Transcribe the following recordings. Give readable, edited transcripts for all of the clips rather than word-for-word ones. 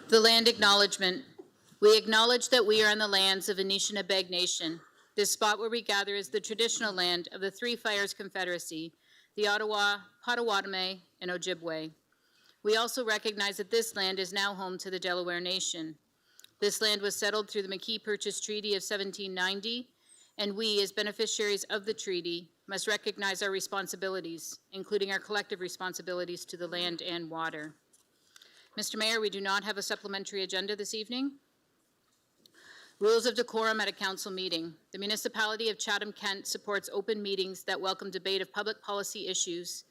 The land acknowledgement. We acknowledge that we are on the lands of Anishinaabe Nation. This spot where we gather is the traditional land of the Three Fires Confederacy, the Ottawa, Potawatomi, and Ojibwe. We also recognize that this land is now home to the Delaware Nation. This land was settled through the McKee Purchase Treaty of 1790, and we, as beneficiaries of the treaty, must recognize our responsibilities, including our collective responsibilities to the land and water. Mr. Mayor, we do not have a supplementary agenda this evening. Rules of decorum at a council meeting. The municipality of Chatham-Kent supports open meetings that welcome debate of public policy issues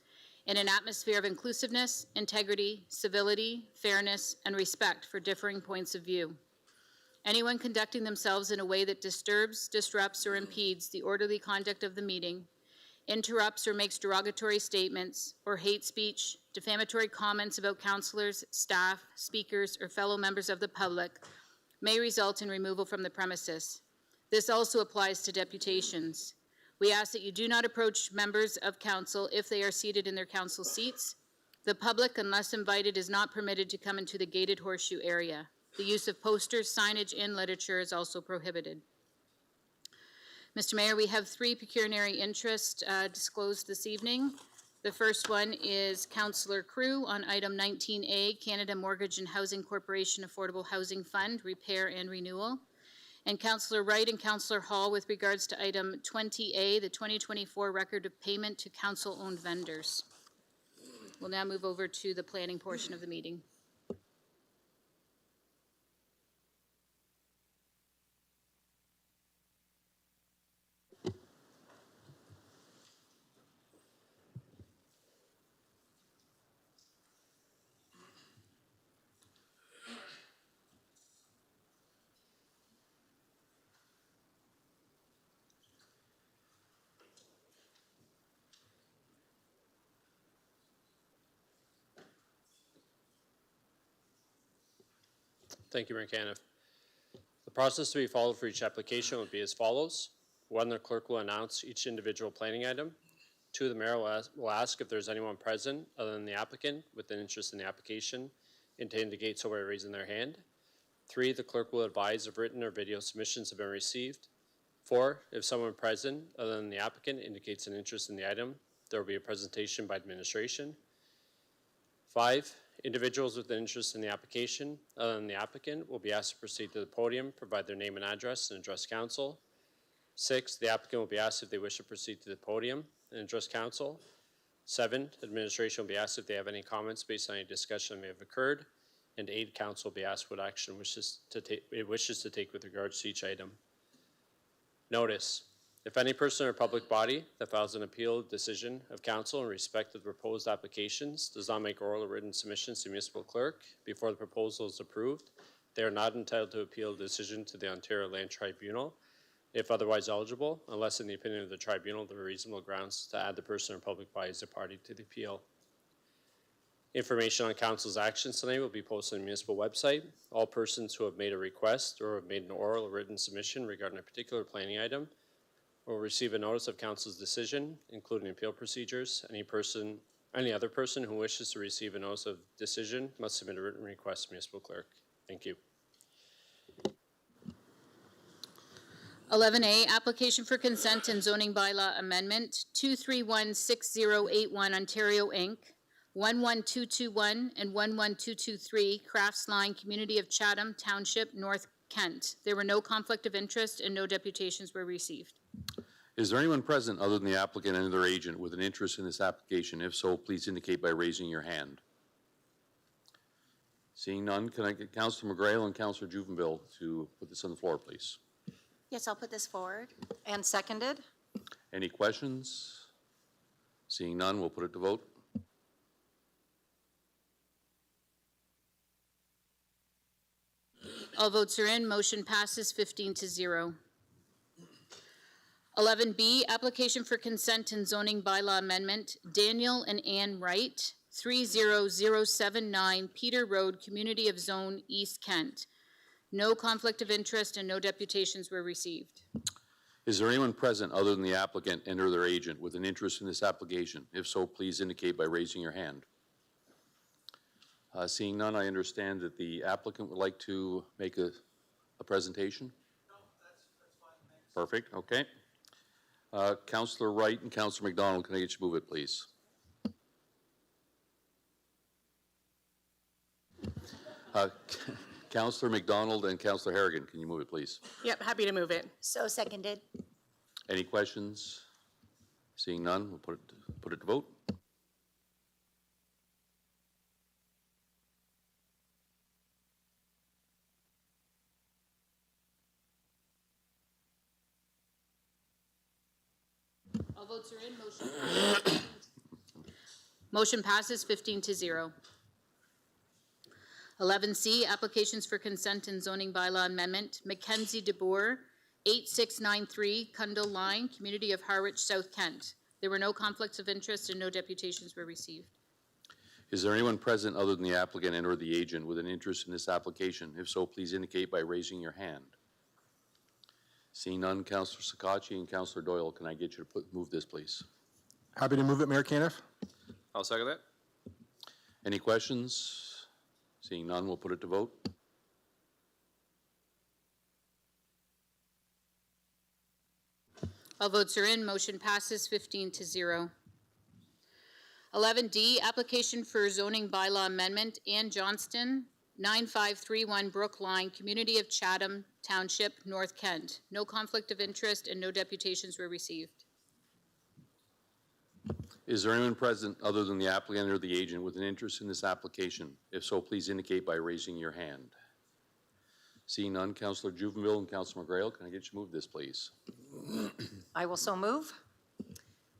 in an atmosphere of inclusiveness, integrity, civility, fairness, and respect for differing points of view. Anyone conducting themselves in a way that disturbs, disrupts, or impedes the orderly conduct of the meeting, interrupts or makes derogatory statements, or hate speech, defamatory comments about councillors, staff, speakers, or fellow members of the public may result in removal from the premises. This also applies to deputations. We ask that you do not approach members of council if they are seated in their council seats. The public, unless invited, is not permitted to come into the gated horseshoe area. The use of posters, signage, and literature is also prohibited. Mr. Mayor, we have 3 pecuniary interests disclosed this evening. The first one is Councillor Crew on item 19A, Canada Mortgage and Housing Corporation Affordable Housing Fund, Repair and Renewal. And Councillor Wright and Councillor Hall with regards to item 20A, the 2024 record of payment to council-owned vendors. We'll now move over to the planning portion of the meeting. Thank you, Mayor Caniff. The process to be followed for each application would be as follows. 1, the clerk will announce each individual planning item. 2, the mayor will ask if there's anyone present other than the applicant with an interest in the application and to indicate so by raising their hand. 3, the clerk will advise if written or video submissions have been received. 4, if someone present other than the applicant indicates an interest in the item, there will be a presentation by administration. 5, individuals with an interest in the application other than the applicant will be asked to proceed to the podium, provide their name and address, and address council. 6, the applicant will be asked if they wish to proceed to the podium and address council. 7, administration will be asked if they have any comments based on any discussion that may have occurred. And 8, council will be asked what action it wishes to take with regards to each item. Notice. If any person or public body that files an appeal decision of council in respect of the proposed applications does not make oral or written submissions to the municipal clerk before the proposal is approved, they are not entitled to appeal the decision to the Ontario Land Tribunal, if otherwise eligible, unless in the opinion of the tribunal there are reasonable grounds to add the person or public body as a party to the appeal. Information on council's actions tonight will be posted on the municipal website. All persons who have made a request or have made an oral or written submission regarding a particular planning item will receive a notice of council's decision, including appeal procedures. Any other person who wishes to receive a notice of decision must submit a written request to municipal clerk. Thank you. 11A, application for consent and zoning bylaw amendment, 2316081 Ontario Inc., 11221 and 11223 Crafts Line, Community of Chatham Township, North Kent. There were no conflict of interest and no deputations were received. Is there anyone present other than the applicant and their agent with an interest in this application? If so, please indicate by raising your hand. Seeing none, can I get Councillor McGrail and Councillor Juvenville to put this on the floor, please? Yes, I'll put this forward. And seconded. Any questions? Seeing none, we'll put it to vote. All votes are in. Motion passes 15-0. 11B, application for consent and zoning bylaw amendment, Daniel and Ann Wright, 30079 Peter Road, Community of Zone, East Kent. No conflict of interest and no deputations were received. Is there anyone present other than the applicant and or their agent with an interest in this application? If so, please indicate by raising your hand. Seeing none, I understand that the applicant would like to make a presentation? No, that's fine. Perfect, okay. Councillor Wright and Councillor McDonald, can I get you to move it, please? Councillor McDonald and Councillor Harrigan, can you move it, please? Yep, happy to move it. So seconded. Any questions? Seeing none, we'll put it to vote. All votes are in. Motion passes 15-0. 11C, applications for consent and zoning bylaw amendment. Mackenzie DeBoer, 8693 Cundall Line, Community of Harwich, South Kent. There were no conflicts of interest and no deputations were received. Is there anyone present other than the applicant and or the agent with an interest in this application? If so, please indicate by raising your hand. Seeing none, Councillor Sakachi and Councillor Doyle, can I get you to move this, please? Happy to move it, Mayor Caniff. I'll second that. Any questions? Seeing none, we'll put it to vote. All votes are in. Motion passes 15-0. 11D, application for zoning bylaw amendment. Ann Johnston, 9531 Brook Line, Community of Chatham Township, North Kent. No conflict of interest and no deputations were received. Is there anyone present other than the applicant or the agent with an interest in this application? If so, please indicate by raising your hand. Seeing none, Councillor Juvenville and Councillor McGrail, can I get you to move this, please? I will so move.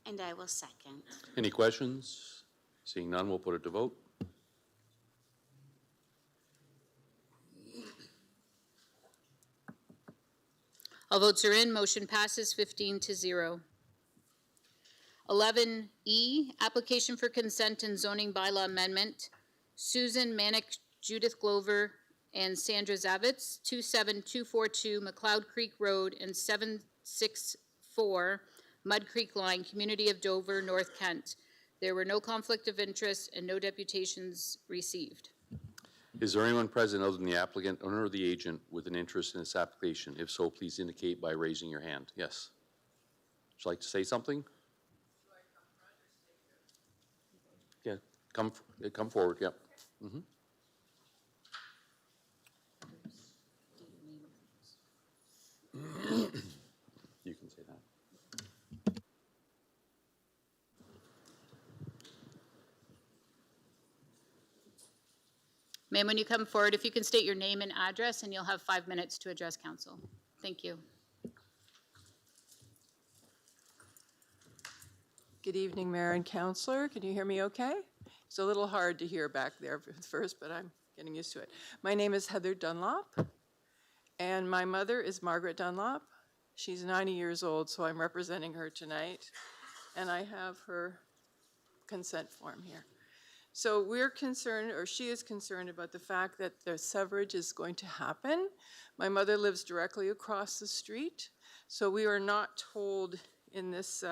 And I will second. Any questions? Seeing none, we'll put it to vote. All votes are in. Motion passes 15-0. 11E, application for consent and zoning bylaw amendment. Susan Manick, Judith Glover, and Sandra Zavitz, 27242 McLeod Creek Road and 764 Mud Creek Line, Community of Dover, North Kent. There were no conflict of interest and no deputations received. Is there anyone present other than the applicant or the agent with an interest in this application? If so, please indicate by raising your hand. Yes. Would you like to say something? Yeah, come forward, yep. Mm-hmm. You can say that. Ma'am, when you come forward, if you can state your name and address, and you'll have 5 minutes to address council. Thank you. Good evening, Mayor and Councillor. Can you hear me okay? It's a little hard to hear back there at first, but I'm getting used to it. My name is Heather Dunlop, and my mother is Margaret Dunlop. She's 90 years old, so I'm representing her tonight, and I have her consent form here. So we're concerned, or she is concerned about the fact that the severage is going to happen. My mother lives directly across the street, so we are not told in this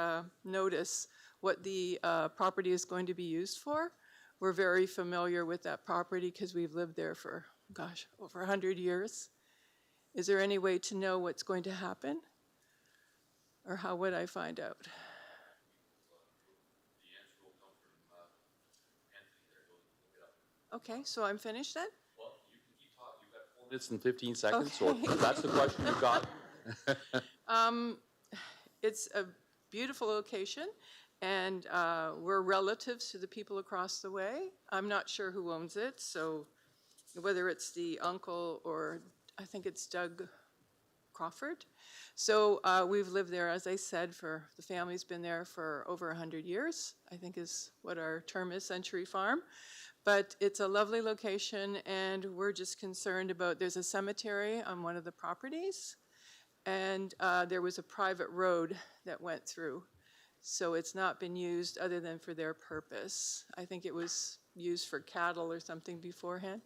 notice what the property is going to be used for. We're very familiar with that property because we've lived there for, gosh, over 100 years. Is there any way to know what's going to happen? Or how would I find out? Okay, so I'm finished then? Well, you can keep talking. You've got 4 minutes and 15 seconds, so Okay. if that's the question you've got. It's a beautiful location, and we're relatives to the people across the way. I'm not sure who owns it, so whether it's the uncle or I think it's Doug Crawford. So we've lived there, as I said, the family's been there for over 100 years, I think is what our term is, Century Farm. But it's a lovely location, and we're just concerned about, there's a cemetery on one of the properties, and there was a private road that went through. So it's not been used other than for their purpose. I think it was used for cattle or something beforehand.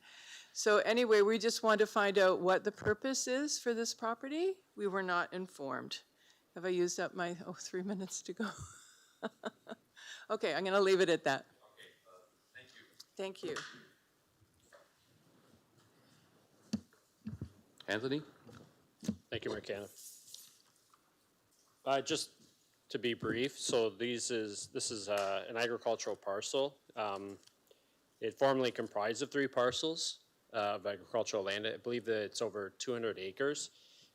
So anyway, we just want to find out what the purpose is for this property. We were not informed. Have I used up my 3 minutes to go? Okay, I'm going to leave it at that. Okay, thank you. Thank you. Anthony? Thank you, Mayor Caniff. Just to be brief, so this is an agricultural parcel. It formerly comprised of 3 parcels of agricultural land. I believe that it's over 200 acres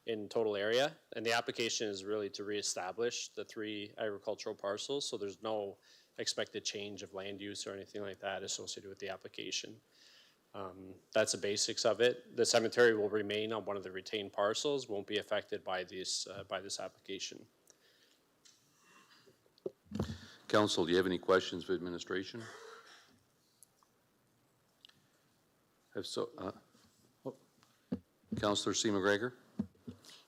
in total area, and the application is really to reestablish the 3 agricultural parcels, so there's no expected change of land use or anything like that associated with the application. That's the basics of it. The cemetery will remain on one of the retained parcels, won't be affected by this application. Council, do you have any questions for administration? If so, Councillor C. McGregor?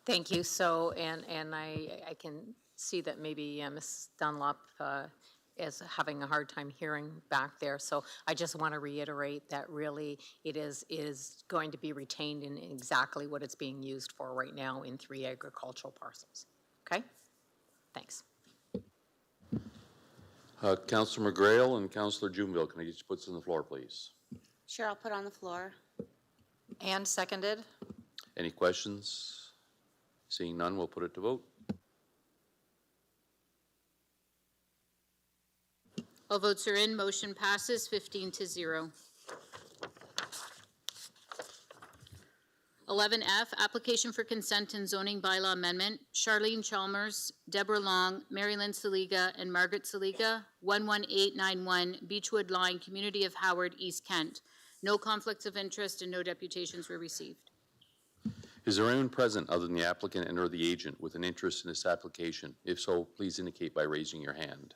Thank you. So, and I can see that maybe Ms. Dunlop is having a hard time hearing back there. So I just want to reiterate that really it is going to be retained in exactly what it's being used for right now in 3 agricultural parcels. Okay? Thanks. Councillor McGrail and Councillor Jumeville, can I get you to put this on the floor, please? Sure, I'll put on the floor. And seconded? Any questions? Seeing none, we'll put it to vote. All votes are in. Motion passes 15-0. 11F, application for consent and zoning bylaw amendment. Charlene Chalmers, Deborah Long, Mary Lynn Saliga, and Margaret Saliga, 11891 Beechwood Line, Community of Howard, East Kent. No conflicts of interest and no deputations were received. Is there anyone present other than the applicant and or the agent with an interest in this application? If so, please indicate by raising your hand.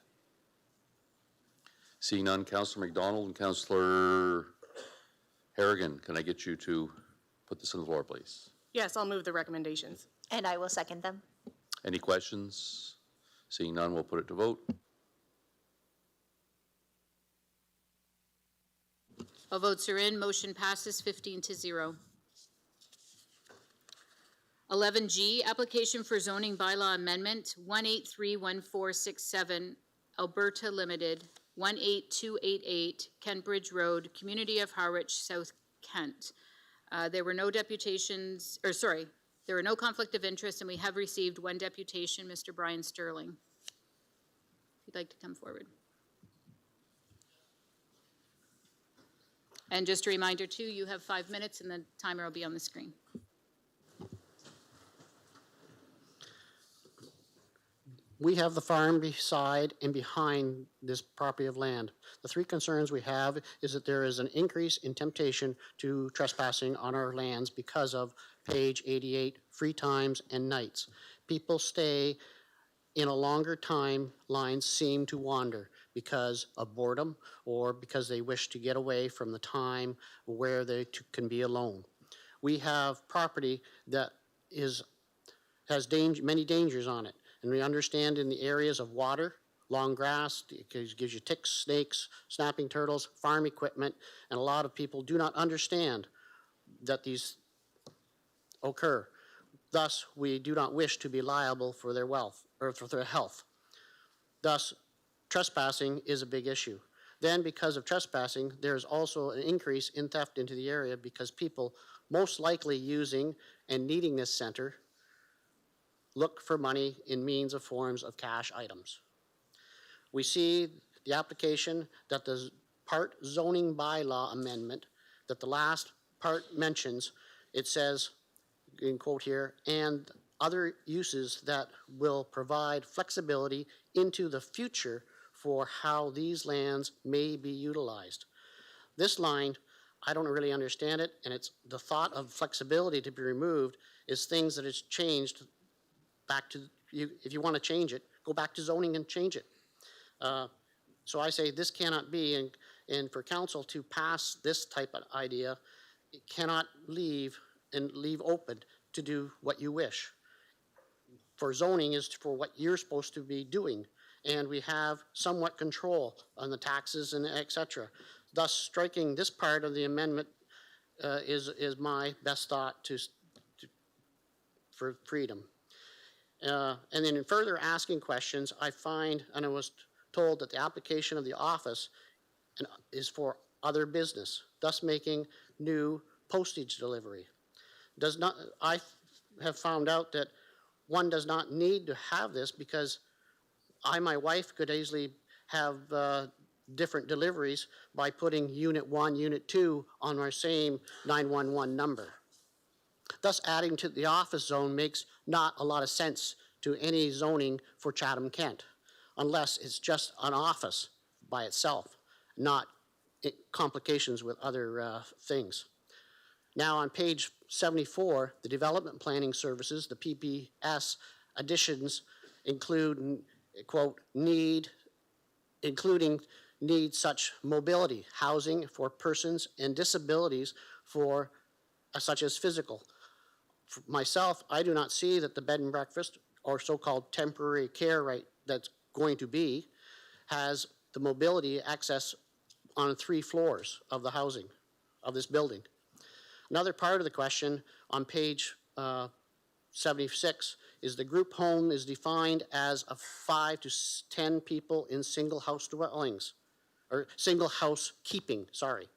Seeing none, Councillor McDonald and Councillor Harrigan, can I get you to put this on the floor, please? Yes, I'll move the recommendations. And I will second them. Any questions? Seeing none, we'll put it to vote. All votes are in. Motion passes 15-0. 11G, application for zoning bylaw amendment, 1831467, Alberta Limited, 18288, Kentbridge Road, Community of Harwich, South Kent. There were no deputations, there were no conflict of interest, and we have received 1 deputation, Mr. Brian Sterling. If you'd like to come forward. And just a reminder too, you have 5 minutes and the timer will be on the screen. We have the farm beside and behind this property of land. The 3 concerns we have is that there is an increase in temptation to trespassing on our lands because of page 88, free times and nights. People stay in a longer time, lines seem to wander because of boredom or because they wish to get away from the time where they can be alone. We have property that has many dangers on it. And we understand in the areas of water, long grass, it gives you ticks, snakes, snapping turtles, farm equipment, and a lot of people do not understand that these occur. Thus, we do not wish to be liable for their wealth or for their health. Thus, trespassing is a big issue. Then, because of trespassing, there's also an increase in theft into the area because people most likely using and needing this center look for money in means of forms of cash items. We see the application that the part zoning bylaw amendment that the last part mentions, it says, in quote here, and other uses that will provide flexibility into the future for how these lands may be utilized. This line, I don't really understand it, and it's the thought of flexibility to be removed is things that has changed back to, if you want to change it, go back to zoning and change it. So I say this cannot be, and for council to pass this type of idea, it cannot leave open to do what you wish. For zoning is for what you're supposed to be doing, and we have somewhat control on the taxes and et cetera. Thus, striking this part of the amendment is my best thought for freedom. And then in further asking questions, I find, and I was told that the application of the office is for other business, thus making new postage delivery. does not, I have found out that one does not need to have this because my wife could easily have different deliveries by putting Unit 1, Unit 2 on our same 911 number. Thus, adding to the office zone makes not a lot of sense to any zoning for Chatham-Kent, unless it's just an office by itself, not complications with other things. Now, on page 74, the Development Planning Services, the PPS additions include, quote, including need such mobility, housing for persons and disabilities for, such as physical. For myself, I do not see that the bed and breakfast or so-called temporary care right that's going to be has the mobility access on 3 floors of the housing of this building. Another part of the question on page 76 is the group home is defined as of 5 to 10 people in single house dwellings, or single house keeping, sorry.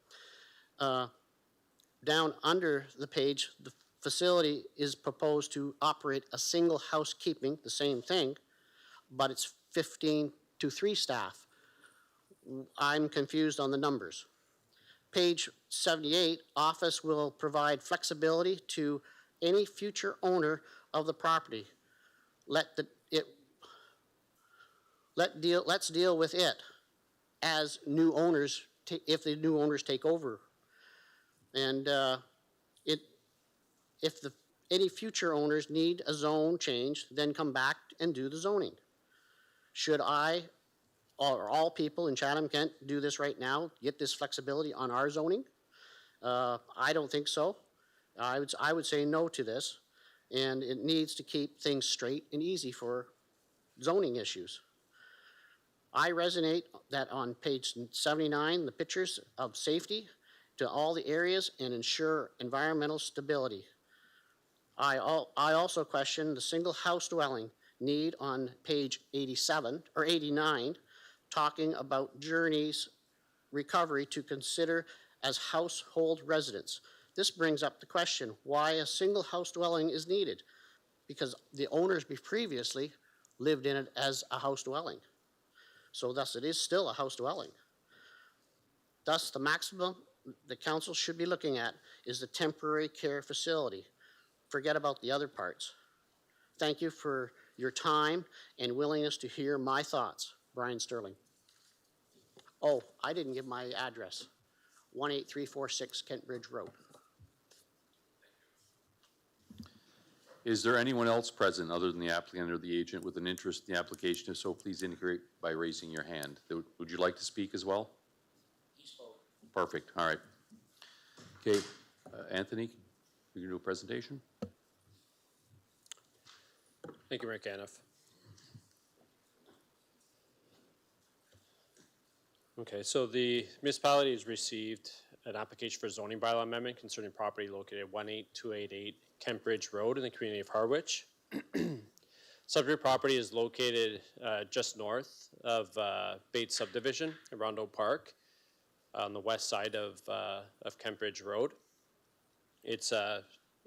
Down under the page, the facility is proposed to operate a single housekeeping, the same thing, but it's 15 to 3 staff. I'm confused on the numbers. Page 78, office will provide flexibility to any future owner of the property. Let's deal with it as new owners, if the new owners take over. And if any future owners need a zone change, then come back and do the zoning. Should I or all people in Chatham-Kent do this right now, get this flexibility on our zoning? I don't think so. I would say no to this, and it needs to keep things straight and easy for zoning issues. I resonate that on page 79, the pictures of safety to all the areas and ensure environmental stability. I also question the single house dwelling need on page 87 or 89, talking about journeys recovery to consider as household residents. This brings up the question why a single house dwelling is needed, because the owners previously lived in it as a house dwelling. So thus it is still a house dwelling. Thus the maximum the council should be looking at is the temporary care facility. Forget about the other parts. Thank you for your time and willingness to hear my thoughts. Brian Sterling. Oh, I didn't give my address. 18346 Kent Bridge Road. Is there anyone else present other than the applicant or the agent with an interest in the application? If so, please indicate by raising your hand. Would you like to speak as well? He spoke. Perfect. All right. Okay, Anthony, you can do a presentation. Thank you, Mayor Caniff. Okay, so the municipality has received an application for a zoning bylaw amendment concerning property located at 18288 Kent Bridge Road in the community of Harwich. Subject property is located just north of Bates Subdivision in Rondo Park on the west side of Kent Bridge Road. It's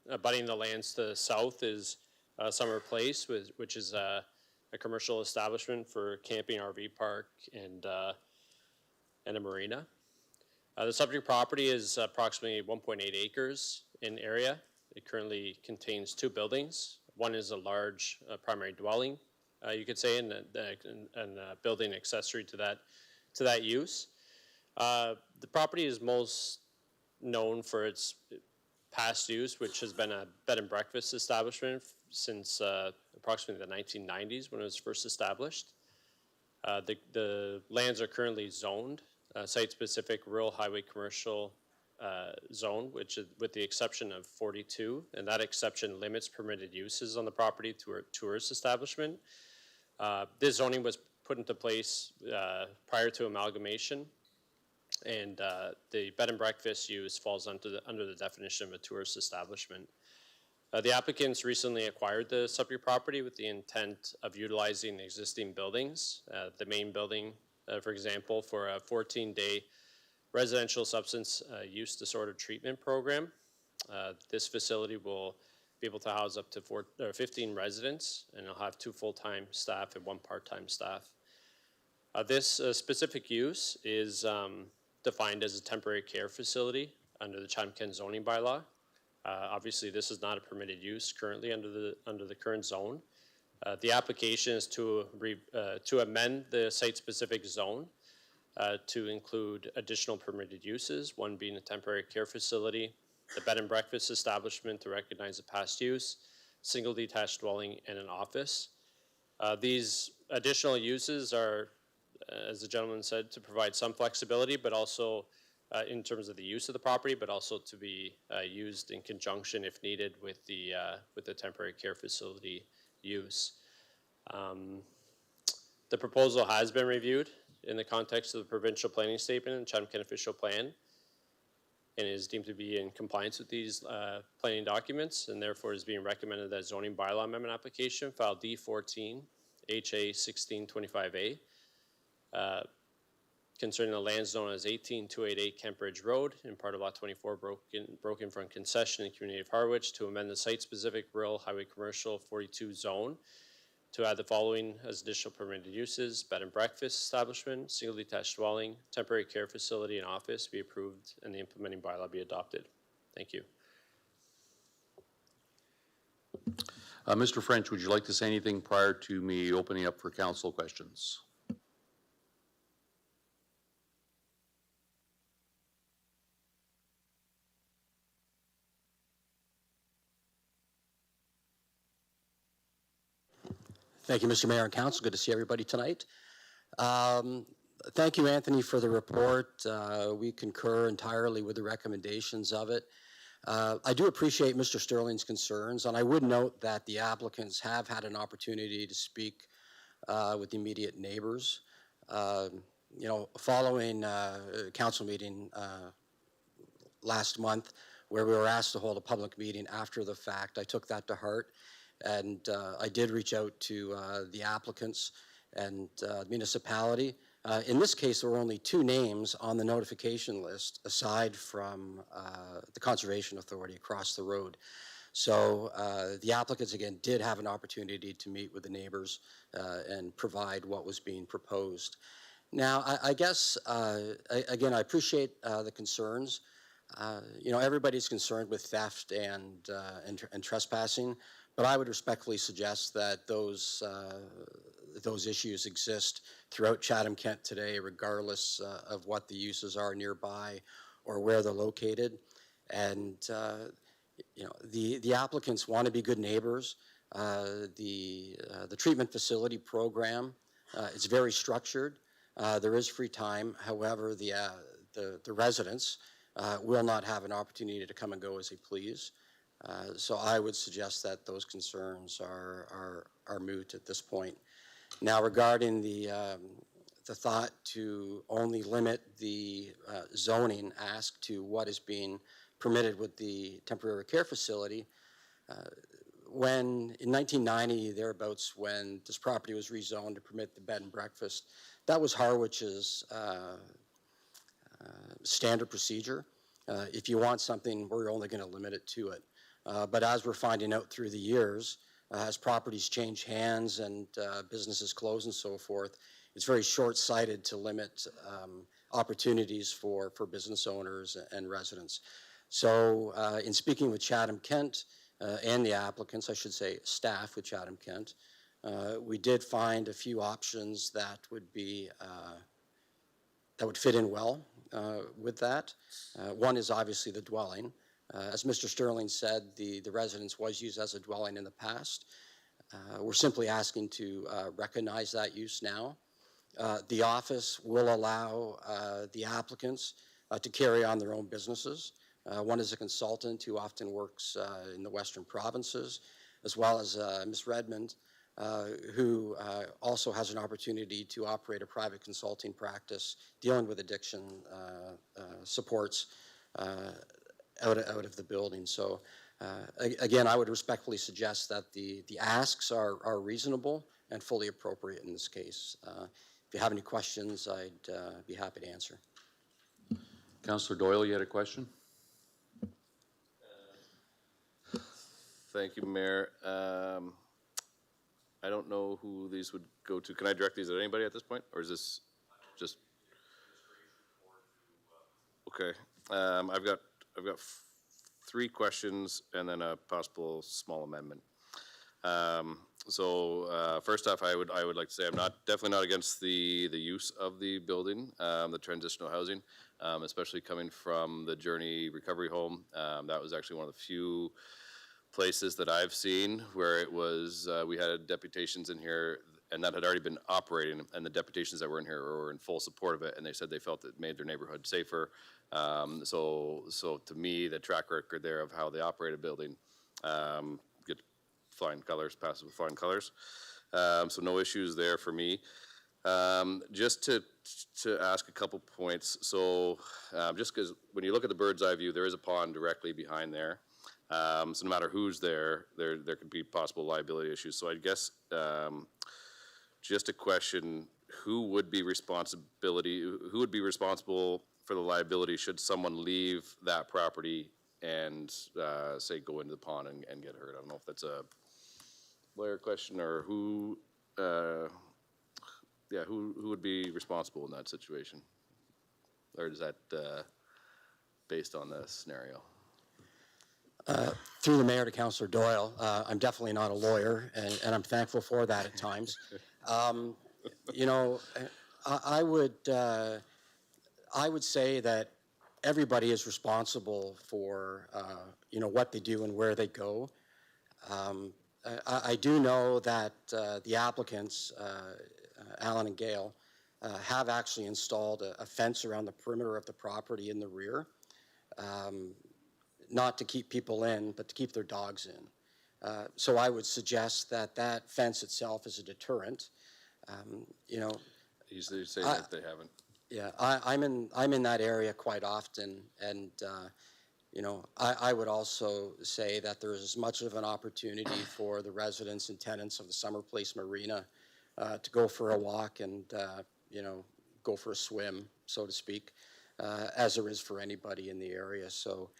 abutting the lands to the south is Summer Place, which is a commercial establishment for camping, RV park, and a marina. The subject property is approximately 1.8 acres in area. It currently contains 2 buildings. One is a large primary dwelling, you could say, and a building accessory to that use. The property is most known for its past use, which has been a bed and breakfast establishment since approximately the 1990s when it was first established. The lands are currently zoned, site-specific rural highway commercial zone, which is with the exception of 42, and that exception limits permitted uses on the property to a tourist establishment. This zoning was put into place prior to amalgamation, and the bed and breakfast use falls under the definition of a tourist establishment. The applicants recently acquired the subject property with the intent of utilizing the existing buildings. The main building, for example, for a 14-day residential substance use disorder treatment program. This facility will be able to house up to 15 residents, and it'll have 2 full-time staff and 1 part-time staff. This specific use is defined as a temporary care facility under the Chatham-Kent zoning bylaw. Obviously, this is not a permitted use currently under the current zone. The application is to amend the site-specific zone to include additional permitted uses, one being a temporary care facility, the bed and breakfast establishment to recognize the past use, single detached dwelling, and an office. These additional uses are, as the gentleman said, to provide some flexibility, but also in terms of the use of the property, but also to be used in conjunction if needed with the temporary care facility use. The proposal has been reviewed in the context of the provincial planning statement and Chatham-Kent official plan, and is deemed to be in compliance with these planning documents, and therefore is being recommended that zoning bylaw amendment application file D14 HA 1625A concerning the lands known as 18288 Kent Bridge Road in part of Lot 24 broken from concession in community of Harwich to amend the site-specific rural highway commercial 42 zone to add the following as additional permitted uses: bed and breakfast establishment, single detached dwelling, temporary care facility, and office be approved, and the implementing bylaw be adopted. Thank you. Mr. French, would you like to say anything prior to me opening up for council questions? Thank you, Mr. Mayor and Council. Good to see everybody tonight. Thank you, Anthony, for the report. We concur entirely with the recommendations of it. I do appreciate Mr. Sterling's concerns, and I would note that the applicants have had an opportunity to speak with the immediate neighbors. Following a council meeting last month where we were asked to hold a public meeting after the fact, I took that to heart. And I did reach out to the applicants and municipality. In this case, there were only 2 names on the notification list aside from the Conservation Authority across the road. So the applicants, again, did have an opportunity to meet with the neighbors and provide what was being proposed. Now, I guess, again, I appreciate the concerns. Everybody's concerned with theft and trespassing. But I would respectfully suggest that those issues exist throughout Chatham-Kent today, regardless of what the uses are nearby or where they're located. And the applicants want to be good neighbors. The treatment facility program is very structured. There is free time. However, the residents will not have an opportunity to come and go as they please. So I would suggest that those concerns are moot at this point. Now, regarding the thought to only limit the zoning ask to what is being permitted with the temporary care facility, when in 1990, thereabouts, when this property was rezoned to permit the bed and breakfast, that was Harwich's standard procedure. If you want something, we're only going to limit it to it. But as we're finding out through the years, as properties change hands and businesses close and so forth, it's very short-sighted to limit opportunities for business owners and residents. So in speaking with Chatham-Kent and the applicants, I should say staff with Chatham-Kent, we did find a few options that would fit in well with that. One is obviously the dwelling. As Mr. Sterling said, the residence was used as a dwelling in the past. We're simply asking to recognize that use now. The office will allow the applicants to carry on their own businesses. One is a consultant who often works in the Western provinces, as well as Ms. Redmond, who also has an opportunity to operate a private consulting practice dealing with addiction supports out of the building. So again, I would respectfully suggest that the asks are reasonable and fully appropriate in this case. If you have any questions, I'd be happy to answer. Councillor Doyle, you had a question? Thank you, Mayor. I don't know who these would go to. Can I direct these at anybody at this point, or is this just? Okay. I've got 3 questions and then a possible small amendment. First off, I would like to say I'm definitely not against the use of the building, the transitional housing, especially coming from the Journey Recovery Home. That was actually one of the few places that I've seen where it was, we had deputations in here and that had already been operating, and the deputations that were in here were in full support of it, and they said they felt it made their neighborhood safer. So to me, the track record there of how they operate a building, get flying colors, passes with flying colors. So no issues there for me. Just to ask a couple points. So just because when you look at the bird's eye view, there is a pond directly behind there. So no matter who's there could be possible liability issues. So I guess just a question: who would be responsible for the liability should someone leave that property and say go into the pond and get hurt? I don't know if that's a lawyer question or who would be responsible in that situation, or is that based on the scenario? Through the mayor to Councillor Doyle, I'm definitely not a lawyer, and I'm thankful for that at times. You know, I would say that everybody is responsible for you know, what they do and where they go. I do know that the applicants, Alan and Gail, have actually installed a fence around the perimeter of the property in the rear. Not to keep people in, but to keep their dogs in. So I would suggest that that fence itself is a deterrent. You know, You say that they haven't. yeah, I'm in that area quite often, and you know, I would also say that there is as much of an opportunity for the residents and tenants of the Summer Place Marina to go for a walk and you know, go for a swim, so to speak, as there is for anybody in the area. So.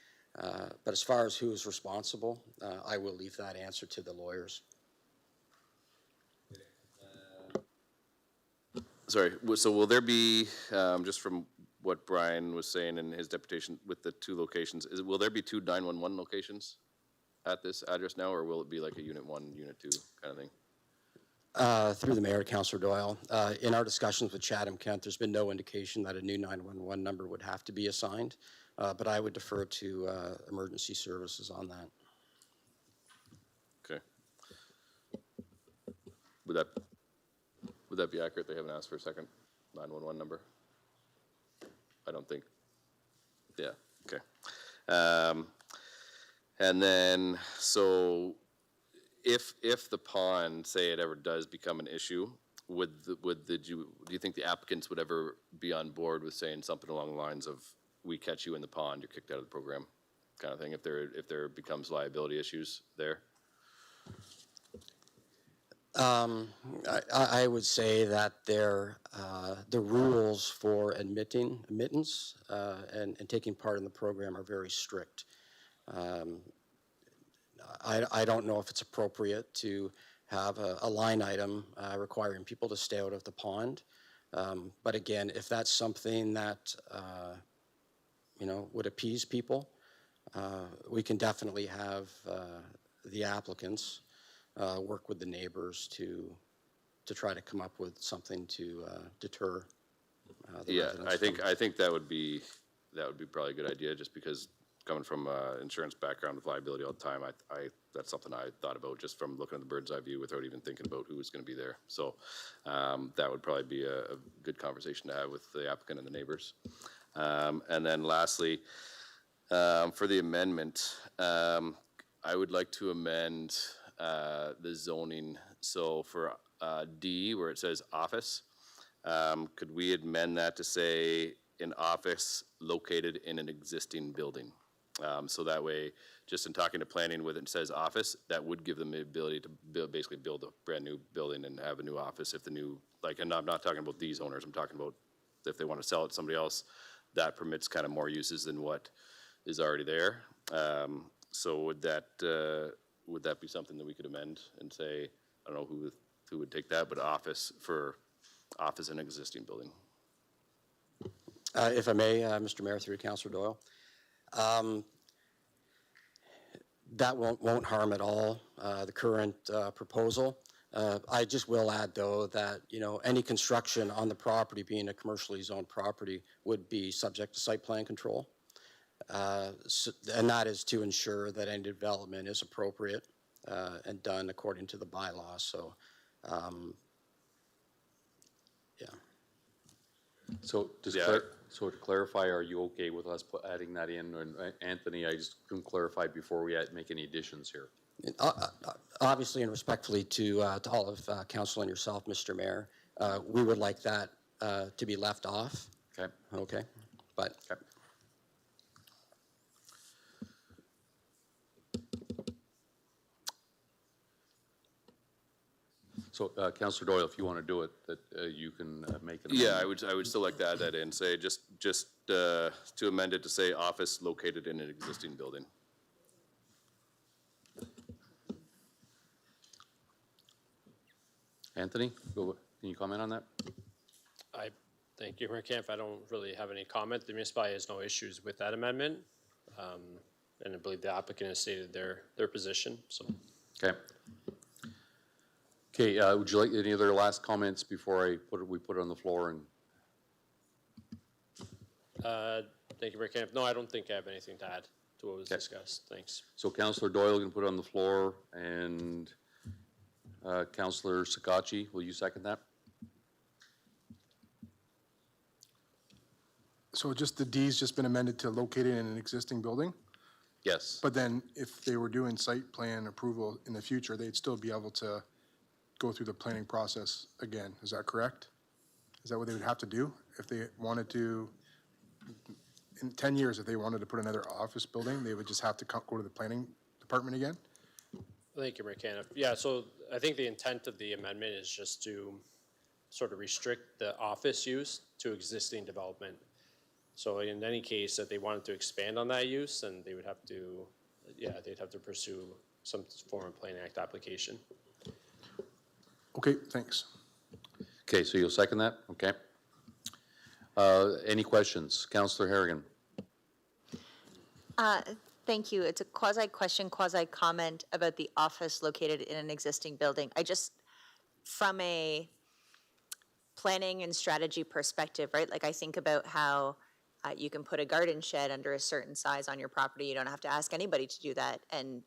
But as far as who is responsible, I will leave that answer to the lawyers. Sorry, so will there be, just from what Brian was saying in his deputation with the 2 locations, will there be 2 911 locations at this address now, or will it be like a Unit 1, Unit 2 kind of thing? Through the mayor, Councillor Doyle, in our discussions with Chatham-Kent, there's been no indication that a new 911 number would have to be assigned. But I would defer to emergency services on that. Okay. Would that be accurate? They haven't asked for a second 911 number? I don't think. Yeah, okay. And then, so if the pond, say it ever does become an issue, do you think the applicants would ever be on board with saying something along the lines of, we catch you in the pond, you're kicked out of the program, kind of thing, if there becomes liability issues there? I would say that the rules for admittance and taking part in the program are very strict. I don't know if it's appropriate to have a line item requiring people to stay out of the pond. But again, if that's something that you know, would appease people, we can definitely have the applicants work with the neighbors to try to come up with something to deter the residents. I think that would be probably a good idea, just because coming from insurance background with liability all the time, that's something I thought about just from looking at the bird's eye view without even thinking about who was going to be there. So that would probably be a good conversation to have with the applicant and the neighbors. And then lastly, for the amendment, I would like to amend the zoning. So for D, where it says office, could we amend that to say an office located in an existing building? So that way, just in talking to planning with it says office, that would give them the ability to basically build a brand new building and have a new office if the new, like, and I'm not talking about these owners, I'm talking about if they want to sell it to somebody else, that permits kind of more uses than what is already there. So would that would that be something that we could amend and say, I don't know who would take that, but office in existing building? If I may, Mr. Mayor, through Councillor Doyle. That won't harm at all the current proposal. I just will add, though, that, you know, any construction on the property, being a commercially zoned property, would be subject to site plan control. And that is to ensure that any development is appropriate and done according to the bylaws. So, yeah. So so to clarify, are you okay with us adding that in? And Anthony, I just couldn't clarify before we make any additions here. Obviously and respectfully to all of council and yourself, Mr. Mayor, we would like that to be left off. Okay. Okay. But Okay. So, Councillor Doyle, if you want to do it, that you can make an Yeah, amendment. I would still like to add that in, say, just to amend it to say office located in an existing building. Anthony, can you comment on that? Thank you, Mayor Camp. I don't really have any comment. The municipality has no issues with that amendment. And I believe the applicant has stated their position, so. Okay. Okay, would you like any other last comments before we put it on the floor? And Thank you, Mayor Camp. No, I don't think I have anything to add to what was Okay. discussed. Thanks. so Councillor Doyle can put it on the floor, and Councillor Sakachi, will you second that? So just the D's just been amended to located in an existing building? Yes. But then if they were doing site plan approval in the future, they'd still be able to go through the planning process again. Is that correct? Is that what they would have to do if they wanted to, in 10 years, if they wanted to put another office building, they would just have to go to the planning department again? Thank you, Mayor Camp. Yeah, so I think the intent of the amendment is just to sort of restrict the office use to existing development. So in any case that they wanted to expand on that use, then they would have to, they'd have to pursue some form of Planning Act application. Okay, thanks. Okay, so you'll second that? Okay. Any questions? Councillor Harrigan. Thank you. It's a quasi-question, quasi-comment about the office located in an existing building. From a planning and strategy perspective, right? Like I think about how you can put a garden shed under a certain size on your property. You don't have to ask anybody to do that. And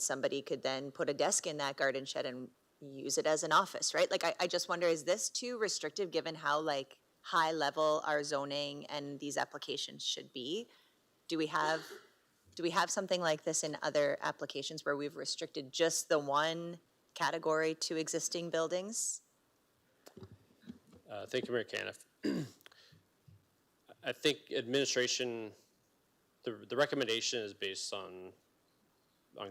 somebody could then put a desk in that garden shed and use it as an office, right? Like I just wonder, is this too restrictive given how like high level our zoning and these applications should be? Do we have something like this in other applications where we've restricted just the one category to existing buildings? Thank you, Mayor Caniff. I think administration, the recommendation is based on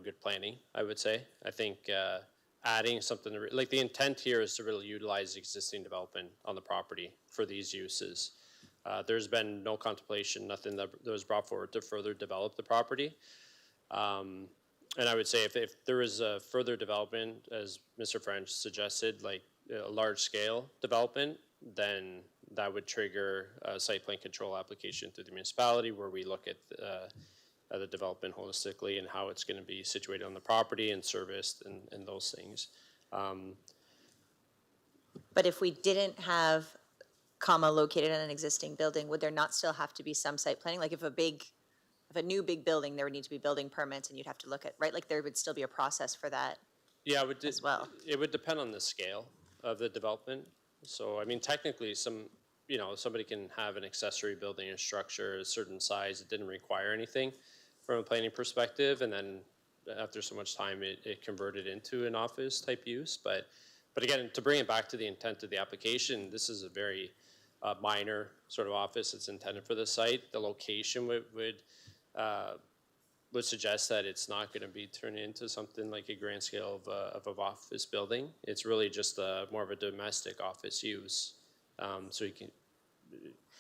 good planning, I would say. I think adding something, like the intent here is to really utilize existing development on the property for these uses. There's been no contemplation, nothing that was brought forward to further develop the property. And I would say if there is a further development, as Mr. French suggested, like a large scale development, then that would trigger a site plan control application through the municipality where we look at the development holistically and how it's going to be situated on the property and serviced and those things. But if we didn't have comma located in an existing building, would there not still have to be some site planning? Like if a new big building, there would need to be building permits and you'd have to look at, right? Like there would still be a process for that. Yeah, it would as well. It would depend on the scale of the development. So, I mean, technically, somebody can have an accessory building or structure a certain size. It didn't require anything from a planning perspective, and then after so much time, it converted into an office type use. But again, to bring it back to the intent of the application, this is a very minor sort of office that's intended for the site. The location would suggest that it's not going to be turned into something like a grand scale of an office building. It's really just more of a domestic office use. So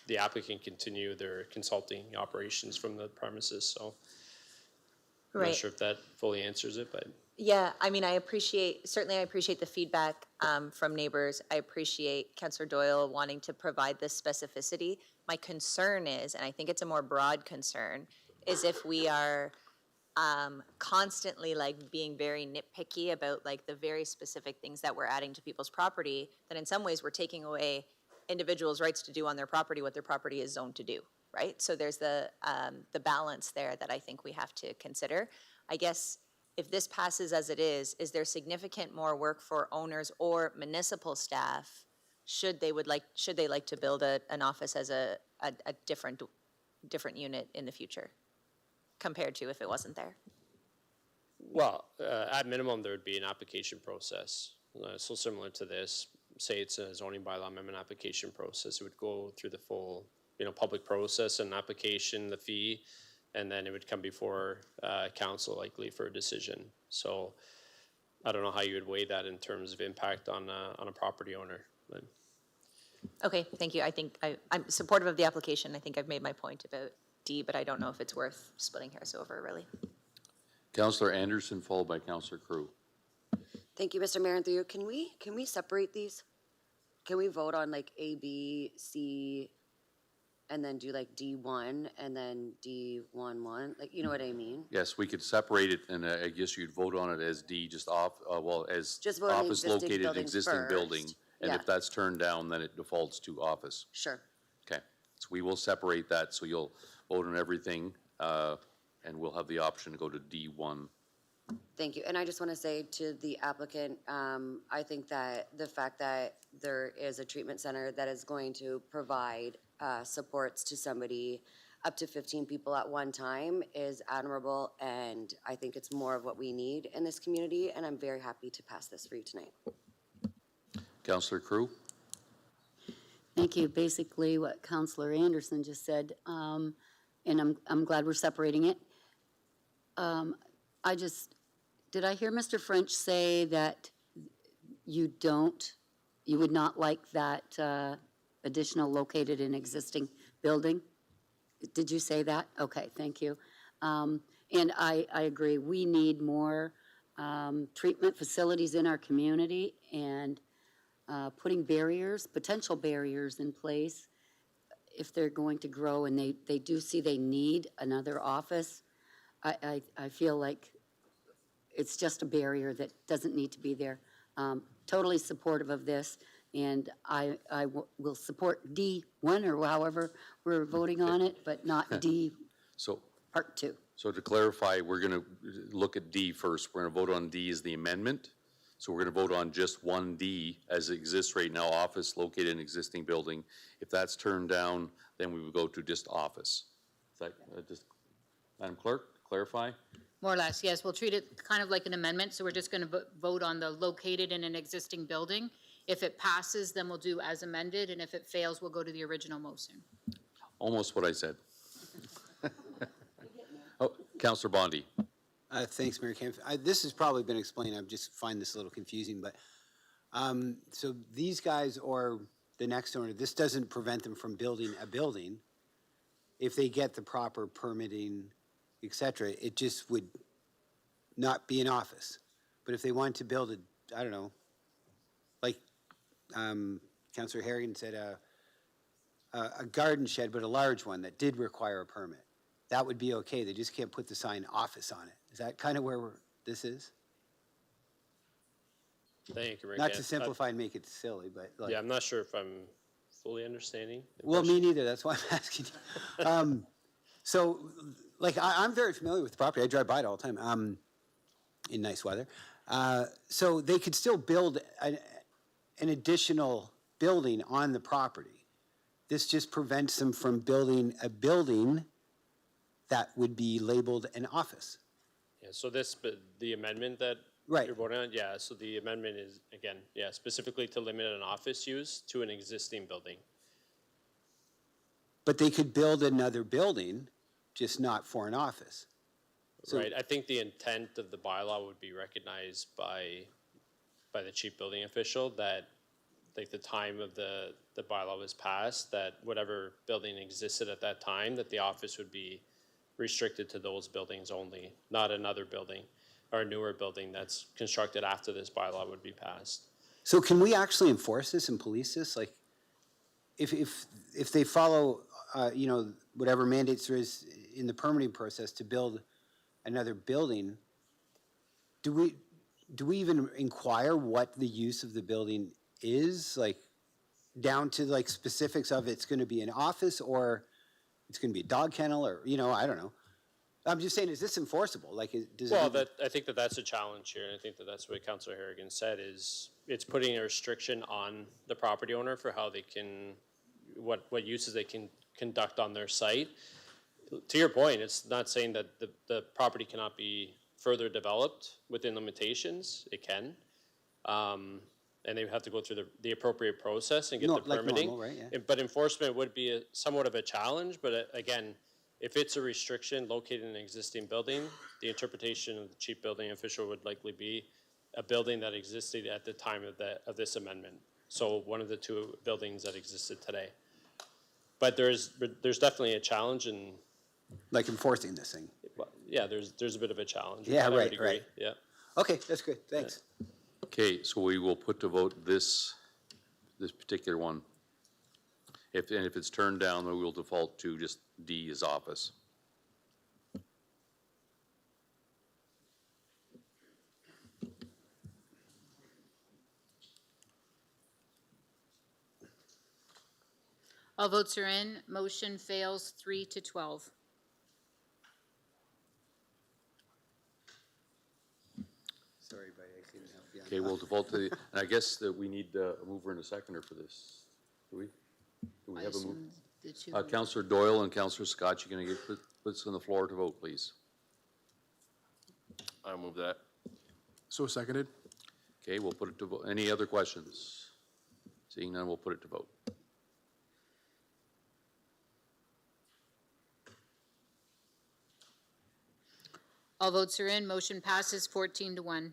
the applicant can continue their consulting operations from the premises. So I'm not sure if that fully answers it, but. Yeah, I mean, certainly I appreciate the feedback from neighbors. I appreciate Councillor Doyle wanting to provide this specificity. My concern is, and I think it's a more broad concern, is if we are constantly like being very nitpicky about like the very specific things that we're adding to people's property, then in some ways we're taking away individuals' rights to do on their property what their property is zoned to do, right? So there's the balance there that I think we have to consider. I guess if this passes as it is there significant more work for owners or municipal staff should they like to build an office as a different unit in the future compared to if it wasn't there? Well, at minimum, there would be an application process. So similar to this, say it's a zoning bylaw amendment application process, it would go through the full, public process and application, the fee, and then it would come before council likely for a decision. So I don't know how you would weigh that in terms of impact on a property owner. But. Okay, thank you. I think I'm supportive of the application. I think I've made my point about D, but I don't know if it's worth splitting hairs over, really. Councillor Anderson, followed by Councillor Crew. Thank you, Mr. Mayor, and through you. Can we separate these? Can we vote on like A, B, C, and then do like D1 and then D11? Like, you know what I mean? Yes, we could separate it, and I guess you'd vote on it as D, just as Just vote on the office existing located in buildings existing building. first. And Yeah. if that's turned down, then it defaults to office. Sure. Okay, so we will separate that, so you'll vote on everything, and we'll have the option to go to D1. Thank you. And I just want to say to the applicant, I think that the fact that there is a treatment center that is going to provide supports to somebody up to 15 people at one time is admirable, and I think it's more of what we need in this community, and I'm very happy to pass this for you tonight. Councillor Crew? Thank you. Basically, what Councillor Anderson just said, and I'm glad we're separating it. Did I hear Mr. French say that you would not like that additional located in existing building? Did you say that? Okay, thank you. And I agree. We need more treatment facilities in our community, and putting potential barriers in place if they're going to grow and they do see they need another office. I feel like it's just a barrier that doesn't need to be there. Totally supportive of this, and I will support D1 or however we're voting on it, but not D part 2. So to clarify, we're going to look at D first. We're going to vote on D as the amendment. So we're going to vote on just 1D as it exists right now, office located in existing building. If that's turned down, then we would go to just office. Is that just, Madam Clerk, clarify? More or less, yes. We'll treat it kind of like an amendment, so we're just going to vote on the located in an existing building. If it passes, then we'll do as amended, and if it fails, we'll go to the original motion. Almost what I said. Oh, Councillor Bondi. Thanks, Mayor Kempf. This has probably been explained. I just find this a little confusing, but so these guys or the next owner, this doesn't prevent them from building a building if they get the proper permitting, et cetera. It just would not be an office. But if they want to build I don't know, like Councillor Harrigan said, a garden shed, but a large one that did require a permit, that would be okay. They just can't put the sign office on it. Is that kind of where this is? Thank you, Rick. Not to simplify and make it silly, but like. Yeah, I'm not sure if I'm fully understanding. Well, me neither. That's why I'm asking you. So, like, I'm very familiar with the property. I drive by it all the time in nice weather. So they could still build an additional building on the property. This just prevents them from building a building that would be labeled an office. Yeah, so the amendment that Right. you're voting on, yeah, so the amendment is, again, yeah, specifically to limit an office use to an existing building. But they could build another building, just not for an office. So, Right, I think the intent of the bylaw would be recognized by the chief building official that, like, the time of the bylaw was passed, that whatever building existed at that time, that the office would be restricted to those buildings only, not another building. or a newer building that's constructed after this bylaw would be passed. So can we actually enforce this and police this? Like, if they follow, you know, whatever mandates there is in the permitting process to build another building, do we even inquire what the use of the building is? Like, down to like specifics of it's gonna be an office or it's gonna be a dog kennel or, you know, I don't know. I'm just saying, is this enforceable? Like, does it? Well, I think that's a challenge here, and I think that's what Councillor Harrigan said, is it's putting a restriction on the property owner for how they can, what uses they can conduct on their site. To your point, it's not saying that the property cannot be further developed within limitations. It can. And they have to go through the appropriate process and get the permitting. Normal, right? Yeah. But enforcement would be somewhat of a challenge, but again, if it's a restriction located in an existing building, the interpretation of the chief building official would likely be a building that existed at the time of this amendment. So one of the two buildings that existed today. But there's definitely a challenge in, Like enforcing this thing? yeah, there's a bit of a challenge. Yeah, I would right, agree. right. Yeah. Okay, that's good, thanks. Okay, so we will put to vote this particular one. If it's turned down, then we will default to just D as office. All votes are in. Motion fails 3-12. Sorry, buddy, I couldn't help you. Okay, we'll default to the, and I guess that we need a mover and a seconder for this. Do we? Do we have a move? The two. Councillor Doyle and Councillor Scott, you're gonna put this on the floor to vote, please. I move that. So seconded? Okay, we'll put it to vote. Any other questions? Seeing none, we'll put it to vote. All votes are in. Motion passes 14-1.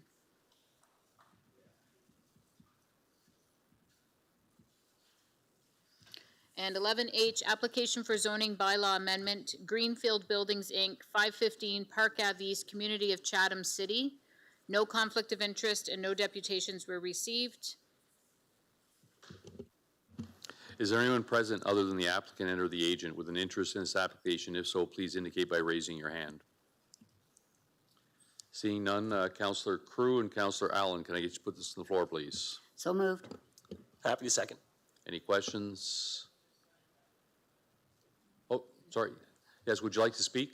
And 11H, application for zoning bylaw amendment, Greenfield Buildings, Inc., 515 Park Ave East, Community of Chatham City. No conflict of interest and no deputations were received. Is there anyone present other than the applicant and or the agent with an interest in this application? If so, please indicate by raising your hand. Seeing none, Councillor Crew and Councillor Allen, can I get you to put this on the floor, please? So moved. Happy to second. Any questions? Oh, sorry. Yes, would you like to speak?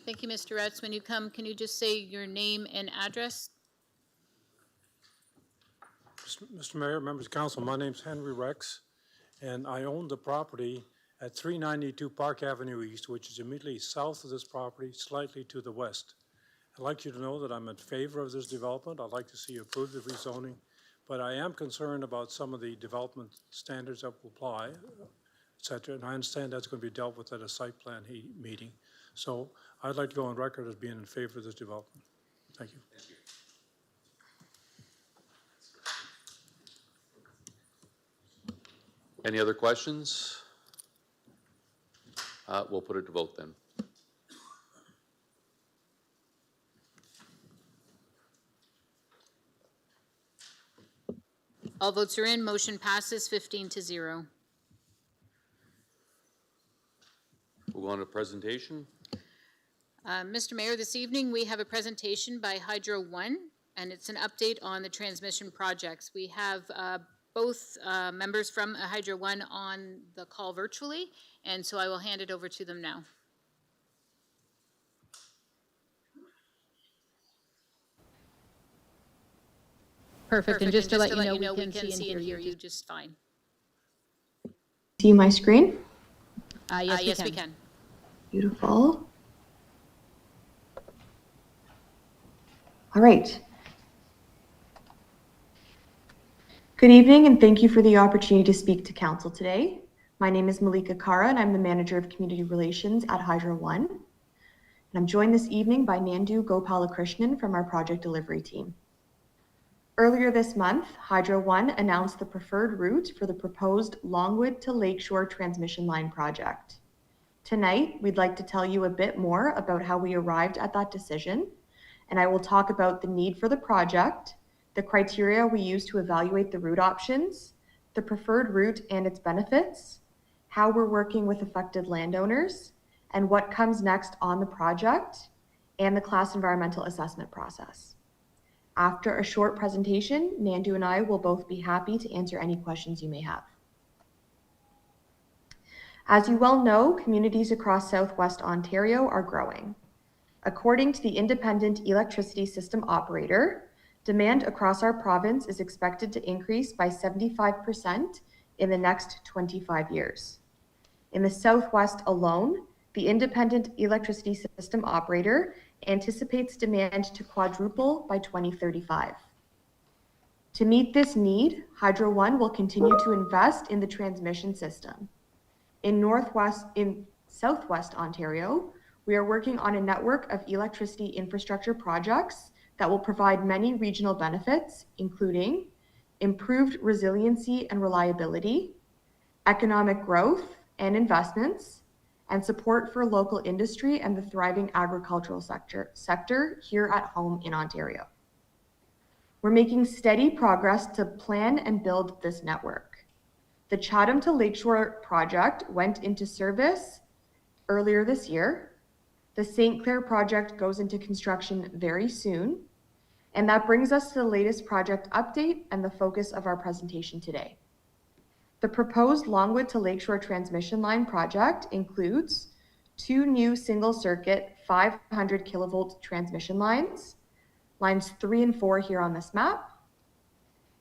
Thank you, Mr. Retz. When you come, can you just say your name and address? Mr. Mayor, members of council, my name's Henry Rex, and I own the property at 392 Park Avenue East, which is immediately south of this property, slightly to the west. I'd like you to know that I'm in favor of this development. I'd like to see you approve the rezoning, but I am concerned about some of the development standards that will apply, et cetera, and I understand that's going to be dealt with at a site plan meeting. So I'd like to go on record as being in favor of this development. Thank you. Thank you. Any other questions? We'll put it to vote then. All votes are in. Motion passes 15-0. We'll go on to presentation. Mr. Mayor, this evening we have a presentation by Hydro One, and it's an update on the transmission projects. We have both members from Hydro One on the call virtually, and so I will hand it over to them now. Perfect. And just to let you know, we can see and hear you just fine. See my screen? Yes, we can. Beautiful. All right. Good evening, and thank you for the opportunity to speak to council today. My name is Malika Kara, and I'm the Manager of Community Relations at Hydro One. And I'm joined this evening by Nandu Gopalakrishnan from our project delivery team. Earlier this month, Hydro One announced the preferred route for the proposed Longwood to Lakeshore transmission line project. Tonight, we'd like to tell you a bit more about how we arrived at that decision, and I will talk about the need for the project, the criteria we use to evaluate the route options, the preferred route and its benefits, how we're working with affected landowners, and what comes next on the project, and the class environmental assessment process. After a short presentation, Nandu and I will both be happy to answer any questions you may have. As you well know, communities across Southwest Ontario are growing. According to the Independent Electricity System Operator, demand across our province is expected to increase by 75% in the next 25 years. In the Southwest alone, the Independent Electricity System Operator anticipates demand to quadruple by 2035. To meet this need, Hydro One will continue to invest in the transmission system. In Southwest Ontario, we are working on a network of electricity infrastructure projects that will provide many regional benefits, including improved resiliency and reliability, economic growth and investments, and support for local industry and the thriving agricultural sector here at home in Ontario. We're making steady progress to plan and build this network. The Chatham to Lakeshore project went into service earlier this year. The St. Clair project goes into construction very soon. And that brings us to the latest project update and the focus of our presentation today. The proposed Longwood to Lakeshore transmission line project includes 2 new single-circuit 500 kilovolt transmission lines, lines 3 and 4 here on this map,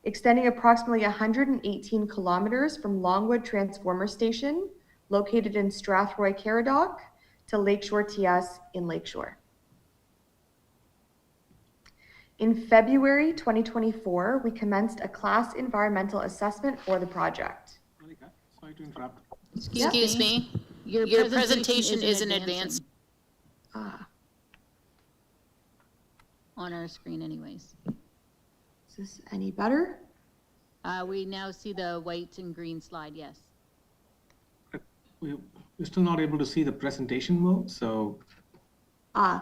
extending approximately 118 kilometers from Longwood Transformer Station, located in Strathroy-Caradoc, to Lakeshore TS in Lakeshore. In February 2024, we commenced a class environmental assessment for the project. Sorry to interrupt. Excuse me. Your presentation isn't advancing. On our screen anyways. Is this any better? We now see the white and green slide, yes. We're still not able to see the presentation mode, so.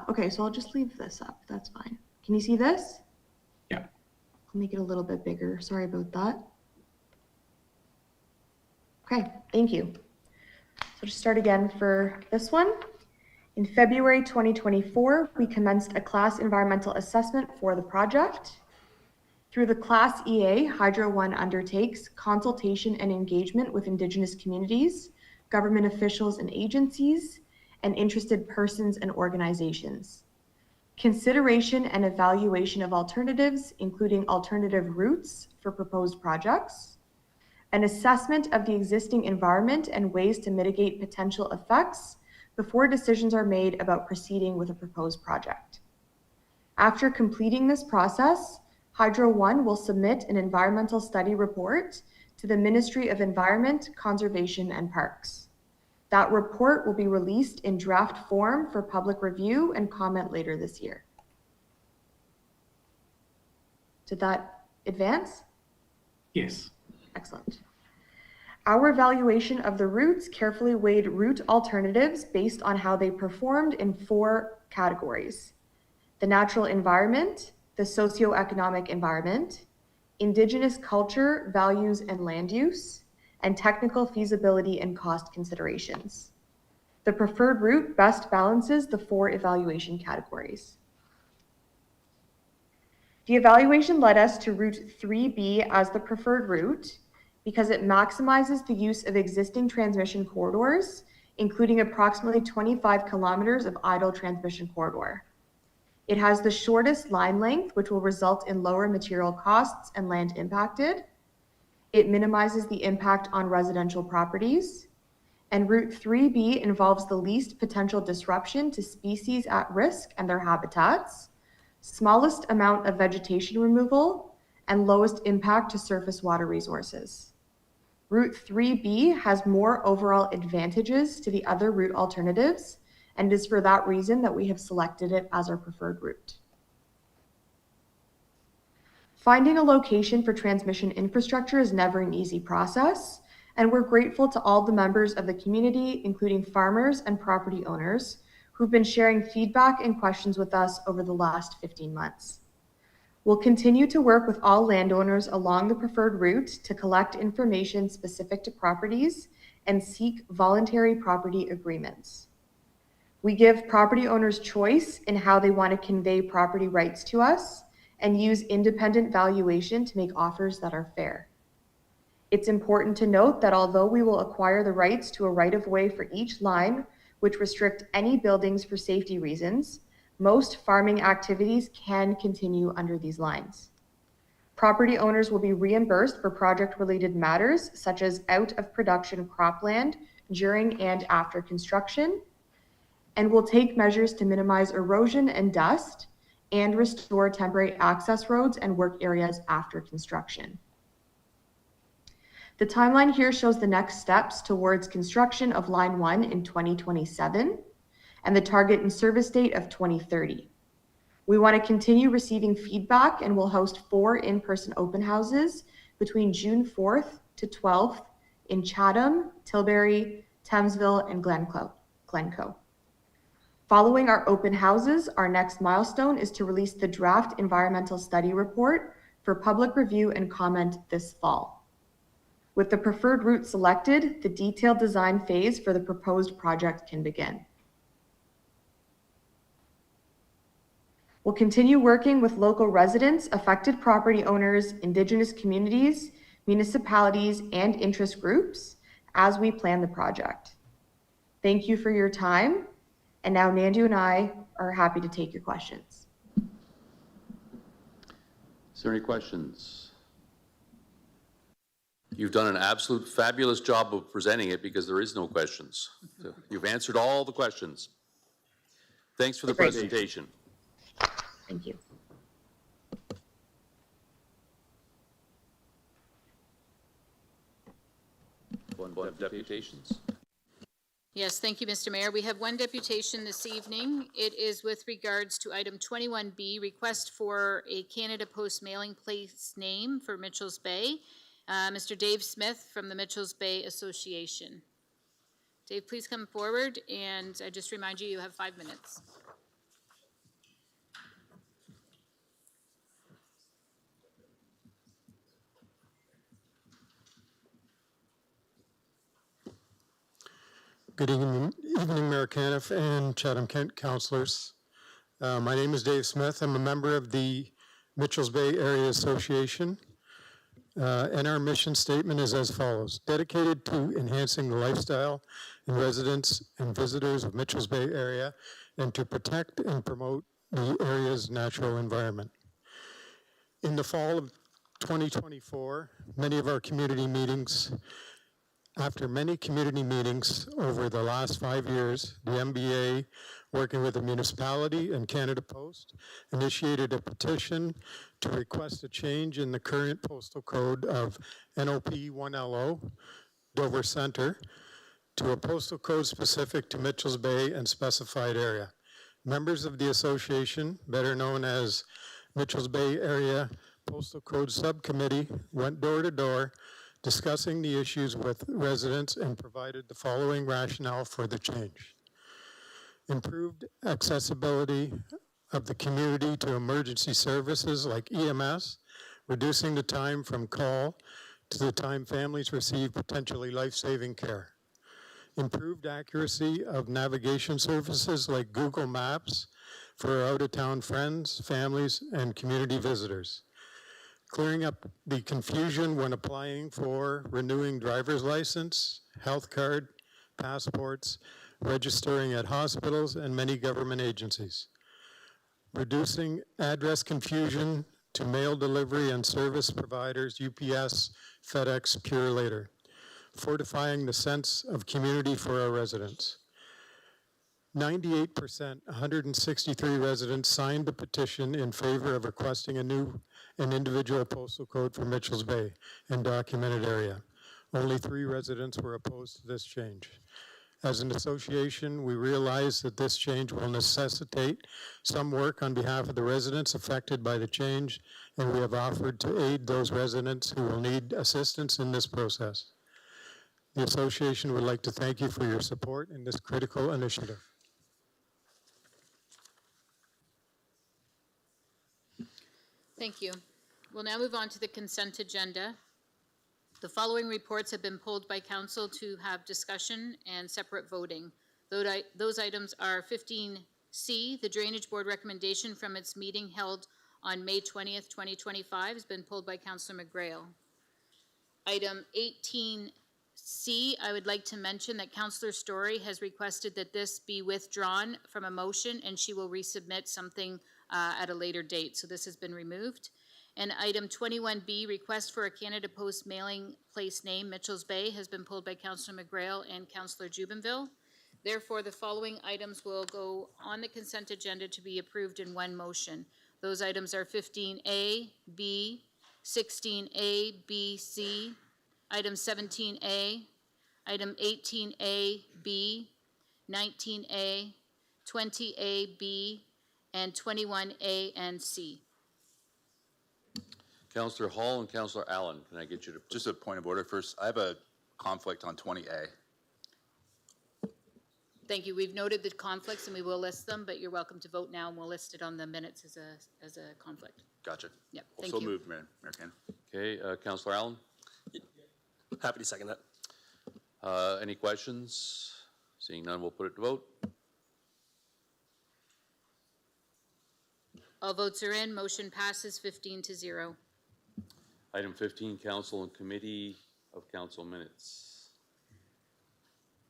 Okay, so I'll just leave this up. That's fine. Can you see this? Yeah. I'll make it a little bit bigger. Sorry about that. Okay, thank you. So just start again for this one. In February 2024, we commenced a class environmental assessment for the project. Through the Class EA, Hydro One undertakes consultation and engagement with Indigenous communities, government officials and agencies, and interested persons and organizations. Consideration and evaluation of alternatives, including alternative routes for proposed projects, an assessment of the existing environment and ways to mitigate potential effects before decisions are made about proceeding with a proposed project. After completing this process, Hydro One will submit an environmental study report to the Ministry of Environment, Conservation and Parks. That report will be released in draft form for public review and comment later this year. Did that advance? Yes. Excellent. Our evaluation of the routes carefully weighed route alternatives based on how they performed in 4 categories: the natural environment, the socioeconomic environment, Indigenous culture, values, and land use, and technical feasibility and cost considerations. The preferred route best balances the 4 evaluation categories. The evaluation led us to Route 3B as the preferred route because it maximizes the use of existing transmission corridors, including approximately 25 kilometers of idle transmission corridor. It has the shortest line length, which will result in lower material costs and land impacted. It minimizes the impact on residential properties. And Route 3B involves the least potential disruption to species at risk and their habitats, smallest amount of vegetation removal, and lowest impact to surface water resources. Route 3B has more overall advantages to the other route alternatives, and it is for that reason that we have selected it as our preferred route. Finding a location for transmission infrastructure is never an easy process, and we're grateful to all the members of the community, including farmers and property owners, who've been sharing feedback and questions with us over the last 15 months. We'll continue to work with all landowners along the preferred route to collect information specific to properties and seek voluntary property agreements. We give property owners choice in how they want to convey property rights to us and use independent valuation to make offers that are fair. It's important to note that although we will acquire the rights to a right-of-way for each line, which restrict any buildings for safety reasons, most farming activities can continue under these lines. Property owners will be reimbursed for project-related matters such as out-of-production cropland during and after construction, and will take measures to minimize erosion and dust and restore temporary access roads and work areas after construction. The timeline here shows the next steps towards construction of Line 1 in 2027 and the target in service date of 2030. We want to continue receiving feedback and will host 4 in-person open houses between June 4th to 12th in Chatham, Tilbury, Thamesville, and Glencoe. Following our open houses, our next milestone is to release the draft environmental study report for public review and comment this fall. With the preferred route selected, the detailed design phase for the proposed project can begin. We'll continue working with local residents, affected property owners, Indigenous communities, municipalities, and interest groups as we plan the project. Thank you for your time. And now Nandu and I are happy to take your questions. Is there any questions? You've done an absolute fabulous job of presenting it because there is no questions. So you've answered all the questions. Thanks for the presentation. Thank you. One deputations. Yes, thank you, Mr. Mayor. We have one deputation this evening. It is with regards to item 21B, request for a Canada Post mailing place name for Mitchell's Bay. Mr. Dave Smith from the Mitchell's Bay Association. Dave, please come forward, and I just remind you, you have 5 minutes. Good evening, Mayor Caniff and Chatham-Kent councilors. My name is Dave Smith. I'm a member of the Mitchell's Bay Area Association. And our mission statement is as follows: dedicated to enhancing the lifestyle and residents and visitors of Mitchell's Bay area and to protect and promote the area's natural environment. In the fall of 2024, after many community meetings over the last 5 years, the MBA, working with the municipality and Canada Post, initiated a petition to request a change in the current postal code of NOP 1LO, Dover Center, to a postal code specific to Mitchell's Bay and specified area. Members of the association, better known as Mitchell's Bay Area Postal Code Subcommittee, went door to door discussing the issues with residents and provided the following rationale for the change. Improved accessibility of the community to emergency services like EMS, reducing the time from call to the time families receive potentially life-saving care. Improved accuracy of navigation services like Google Maps for out-of-town friends, families, and community visitors. Clearing up the confusion when applying for renewing driver's license, health card, passports, registering at hospitals and many government agencies. Reducing address confusion to mail delivery and service providers, UPS, FedEx, Purolator. Fortifying the sense of community for our residents. 98%, 163 residents signed the petition in favor of requesting an individual postal code for Mitchell's Bay and documented area. Only 3 residents were opposed to this change. As an association, we realize that this change will necessitate some work on behalf of the residents affected by the change, and we have offered to aid those residents who will need assistance in this process. The association would like to thank you for your support in this critical initiative. Thank you. We'll now move on to the consent agenda. The following reports have been pulled by council to have discussion and separate voting. Those items are 15C, the Drainage Board recommendation from its meeting held on May 20th, 2025 has been pulled by Councillor McGrail. Item 18C, I would like to mention that Councillor Story has requested that this be withdrawn from a motion, and she will resubmit something at a later date. So this has been removed. And item 21B, request for a Canada Post mailing place name, Mitchell's Bay, has been pulled by Councillor McGrail and Councillor Jubenville. Therefore, the following items will go on the consent agenda to be approved in one motion. Those items are 15A, B, 16A, B, C, item 17A, item 18A, B, 19A, 20A, B, and 21A and C. Councillor Hall and Councillor Allen, can I get you to? Just a point of order first. I have a conflict on 20A. Thank you. We've noted the conflicts and we will list them, but you're welcome to vote now and we'll list it on the minutes as a conflict. Gotcha. Yep, thank Also you. moved, Mayor Kane. Okay, Councillor Allen? Happy to second that. Any questions? Seeing none, we'll put it to vote. All votes are in. Motion passes 15-0. Item 15, Council and Committee of Council minutes.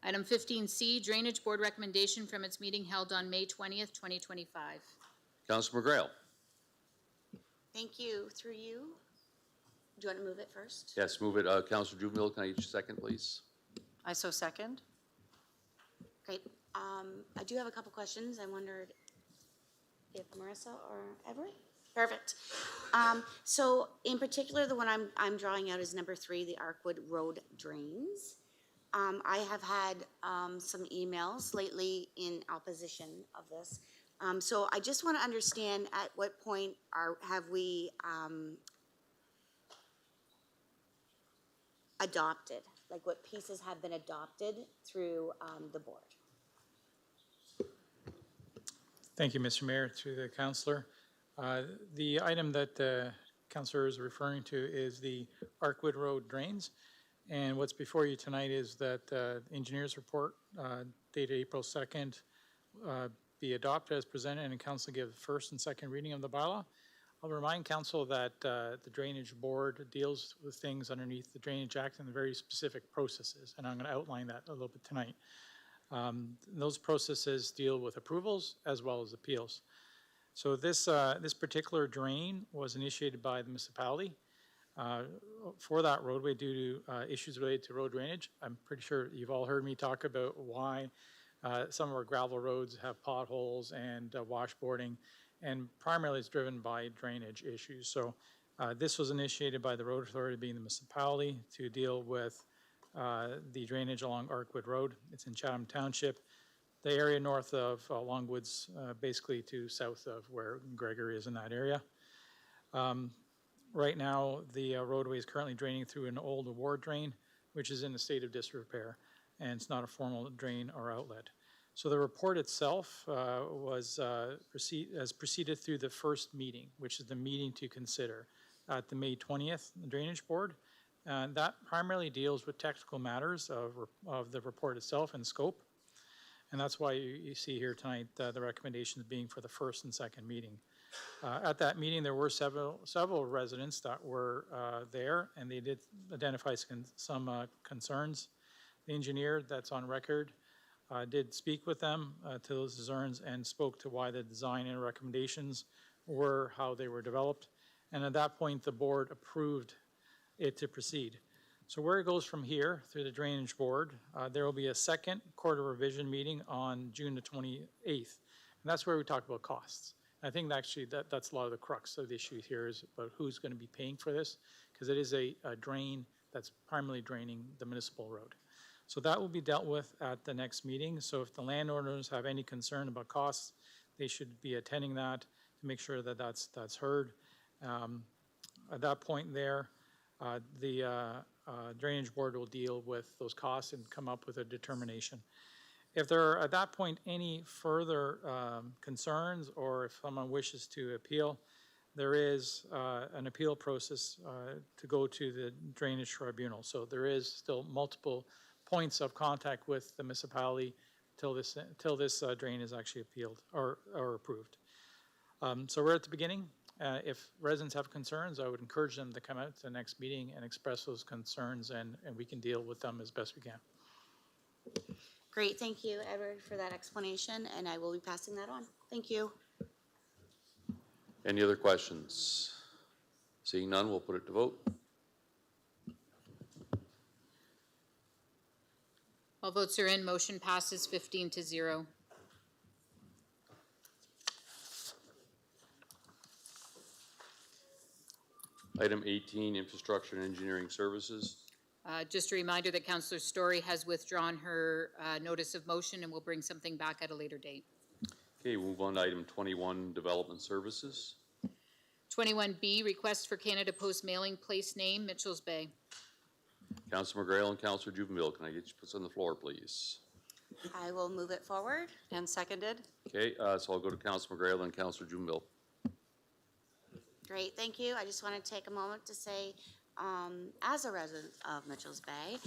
Item 15C, Drainage Board recommendation from its meeting held on May 20th, 2025. Councillor McGrail? Thank you. Through you. Do you want to move it first? Yes, move it. Councillor Jubenville, can I get you second, please? I so second. Great. I do have a couple questions. I wondered if Marissa or Everett? Perfect. So in particular, the one I'm drawing out is number 3, the Arkwood Road drains. I have had some emails lately in opposition of this. So I just want to understand at what point have we adopted, like what pieces have been adopted through the board? Thank you, Mr. Mayor, through the councillor. The item that the councillor is referring to is the Arkwood Road drains. And what's before you tonight is that engineer's report dated April 2nd be adopted as presented and council give first and second reading of the bylaw. I'll remind council that the Drainage Board deals with things underneath the Drainage Act and the very specific processes, and I'm going to outline that a little bit tonight. Those processes deal with approvals as well as appeals. So this particular drain was initiated by the municipality for that roadway due to issues related to road drainage. I'm pretty sure you've all heard me talk about why some of our gravel roads have potholes and washboarding, and primarily it's driven by drainage issues. So this was initiated by the road authority, being the municipality, to deal with the drainage along Arkwood Road. It's in Chatham Township, the area north of Longwoods, basically to south of where Gregory is in that area. Right now, the roadway is currently draining through an old award drain, which is in a state of disrepair, and it's not a formal drain or outlet. So the report itself has proceeded through the first meeting, which is the meeting to consider at the May 20th Drainage Board. That primarily deals with technical matters of the report itself and scope. And that's why you see here tonight the recommendations being for the first and second meeting. At that meeting, there were several residents that were there, and they did identify some concerns. The engineer that's on record did speak with them to those concerns and spoke to why the design and recommendations were how they were developed. And at that point, the board approved it to proceed. So where it goes from here through the Drainage Board, there will be a second quarter revision meeting on June the 28th. And that's where we talk about costs. I think actually that's a lot of the crux of the issue here is about who's going to be paying for this, because it is a drain that's primarily draining the municipal road. So that will be dealt with at the next meeting. So if the landowners have any concern about costs, they should be attending that to make sure that that's heard. At that point there, the Drainage Board will deal with those costs and come up with a determination. If there are at that point any further concerns, or if someone wishes to appeal, there is an appeal process to go to the Drainage Tribunal. So there is still multiple points of contact with the municipality till this drain is actually appealed or approved. So we're at the beginning. If residents have concerns, I would encourage them to come out to the next meeting and express those concerns, and we can deal with them as best we can. Great, thank you, Edward, for that explanation, and I will be passing that on. Thank you. Any other questions? Seeing none, we'll put it to vote. All votes are in. Motion passes 15-0. Item 18, Infrastructure and Engineering Services. Just a reminder that Councillor Story has withdrawn her notice of motion and will bring something back at a later date. Okay, we'll move on to item 21, Development Services. 21B, request for Canada Post mailing place name, Mitchell's Bay. Councillor McGrail and Councillor Jubenville, can I get you to put on the floor, please? I will move it forward. And seconded? Okay, so I'll go to Councillor McGrail and Councillor Jubenville. Great, thank you. I just want to take a moment to say, as a resident of Mitchell's Bay,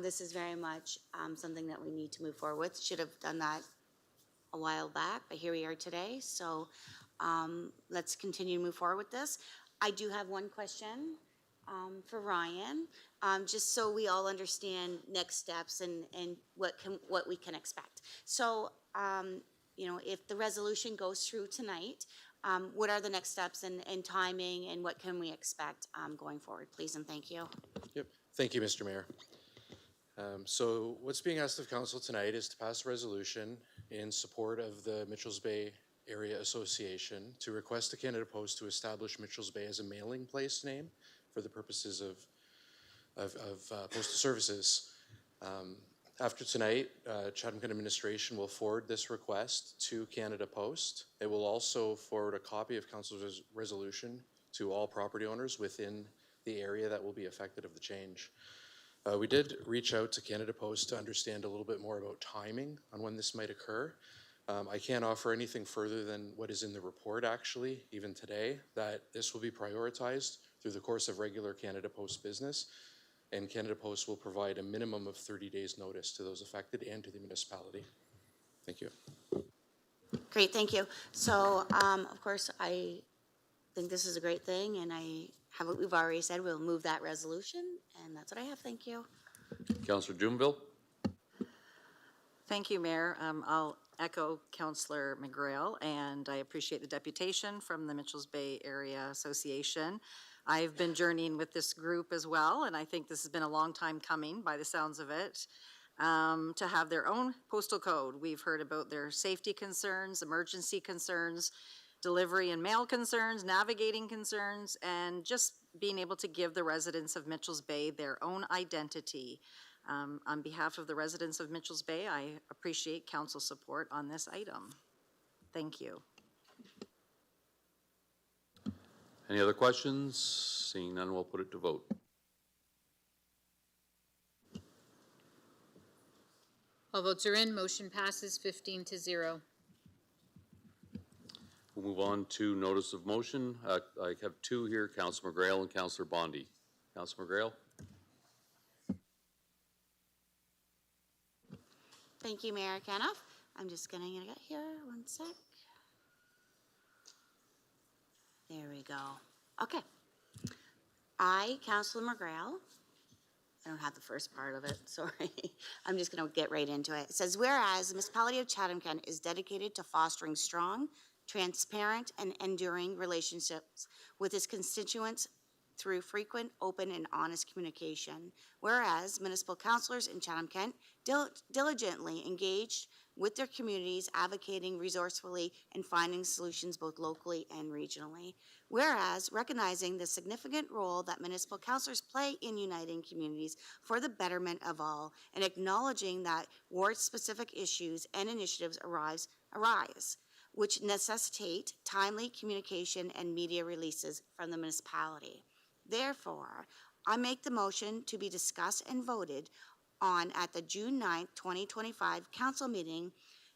this is very much something that we need to move forward with. Should have done that a while back, but here we are today. So let's continue to move forward with this. I do have one question for Ryan, just so we all understand next steps and what we can expect. So, you know, if the resolution goes through tonight, what are the next steps and timing, and what can we expect going forward, please, and thank you. Yep, thank you, Mr. Mayor. So what's being asked of council tonight is to pass a resolution in support of the Mitchell's Bay Area Association to request the Canada Post to establish Mitchell's Bay as a mailing place name for the purposes of postal services. After tonight, Chatham-Kent administration will forward this request to Canada Post. It will also forward a copy of council's resolution to all property owners within the area that will be affected of the change. We did reach out to Canada Post to understand a little bit more about timing on when this might occur. I can't offer anything further than what is in the report, actually, even today, that this will be prioritized through the course of regular Canada Post business, and Canada Post will provide a minimum of 30 days notice to those affected and to the municipality. Thank you. Great, thank you. So, of course, I think this is a great thing, and I have what we've already said. We'll move that resolution, and that's what I have. Thank you. Councillor Jubenville. Thank you, Mayor. I'll echo Councillor McGrail, and I appreciate the deputation from the Mitchell's Bay Area Association. I've been journeying with this group as well, and I think this has been a long time coming by the sounds of it, to have their own postal code. We've heard about their safety concerns, emergency concerns, delivery and mail concerns, navigating concerns, and just being able to give the residents of Mitchell's Bay their own identity. On behalf of the residents of Mitchell's Bay, I appreciate council support on this item. Thank you. Any other questions? Seeing none, we'll put it to vote. All votes are in. Motion passes 15-0. We'll move on to notice of motion. I have two here, Councillor McGrail and Councillor Bondi. Councillor McGrail. Thank you, Mayor Canoff. I'm just gonna get here, one sec. There we go. Okay. I, Councillor McGrail, I don't have the first part of it, sorry. I'm just gonna get right into it. It says, whereas the municipality of Chatham-Kent is dedicated to fostering strong, transparent, and enduring relationships with its constituents through frequent, open, and honest communication. Whereas municipal councillors in Chatham-Kent diligently engaged with their communities, advocating resourcefully and finding solutions both locally and regionally. Whereas, recognizing the significant role that municipal councilors play in uniting communities for the betterment of all, and acknowledging that ward-specific issues and initiatives arise, which necessitate timely communication and media releases from the municipality. Therefore, I make the motion to be discussed and voted on at the June 9th, 2025 council meeting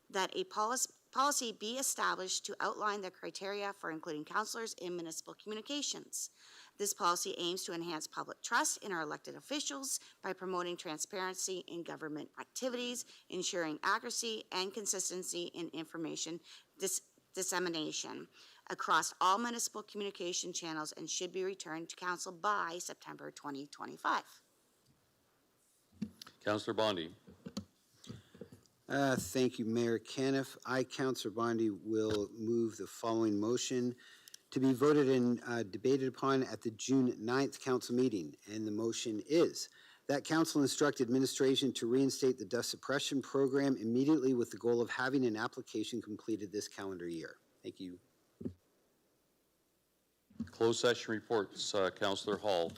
that a policy be established to outline the criteria for including councilors in municipal communications. This policy aims to enhance public trust in our elected officials by promoting transparency in government activities, ensuring accuracy and consistency in information dissemination across all municipal communication channels, and should be returned to council by September 2025. Councillor Bondi. Thank you, Mayor Caniff. I, Councillor Bondi, will move the following motion to be voted and debated upon at the June 9th council meeting. And the motion is that council instruct administration to reinstate the dust suppression program immediately with the goal of having an application completed this calendar year. Thank you. Closed session reports, Councillor Hall.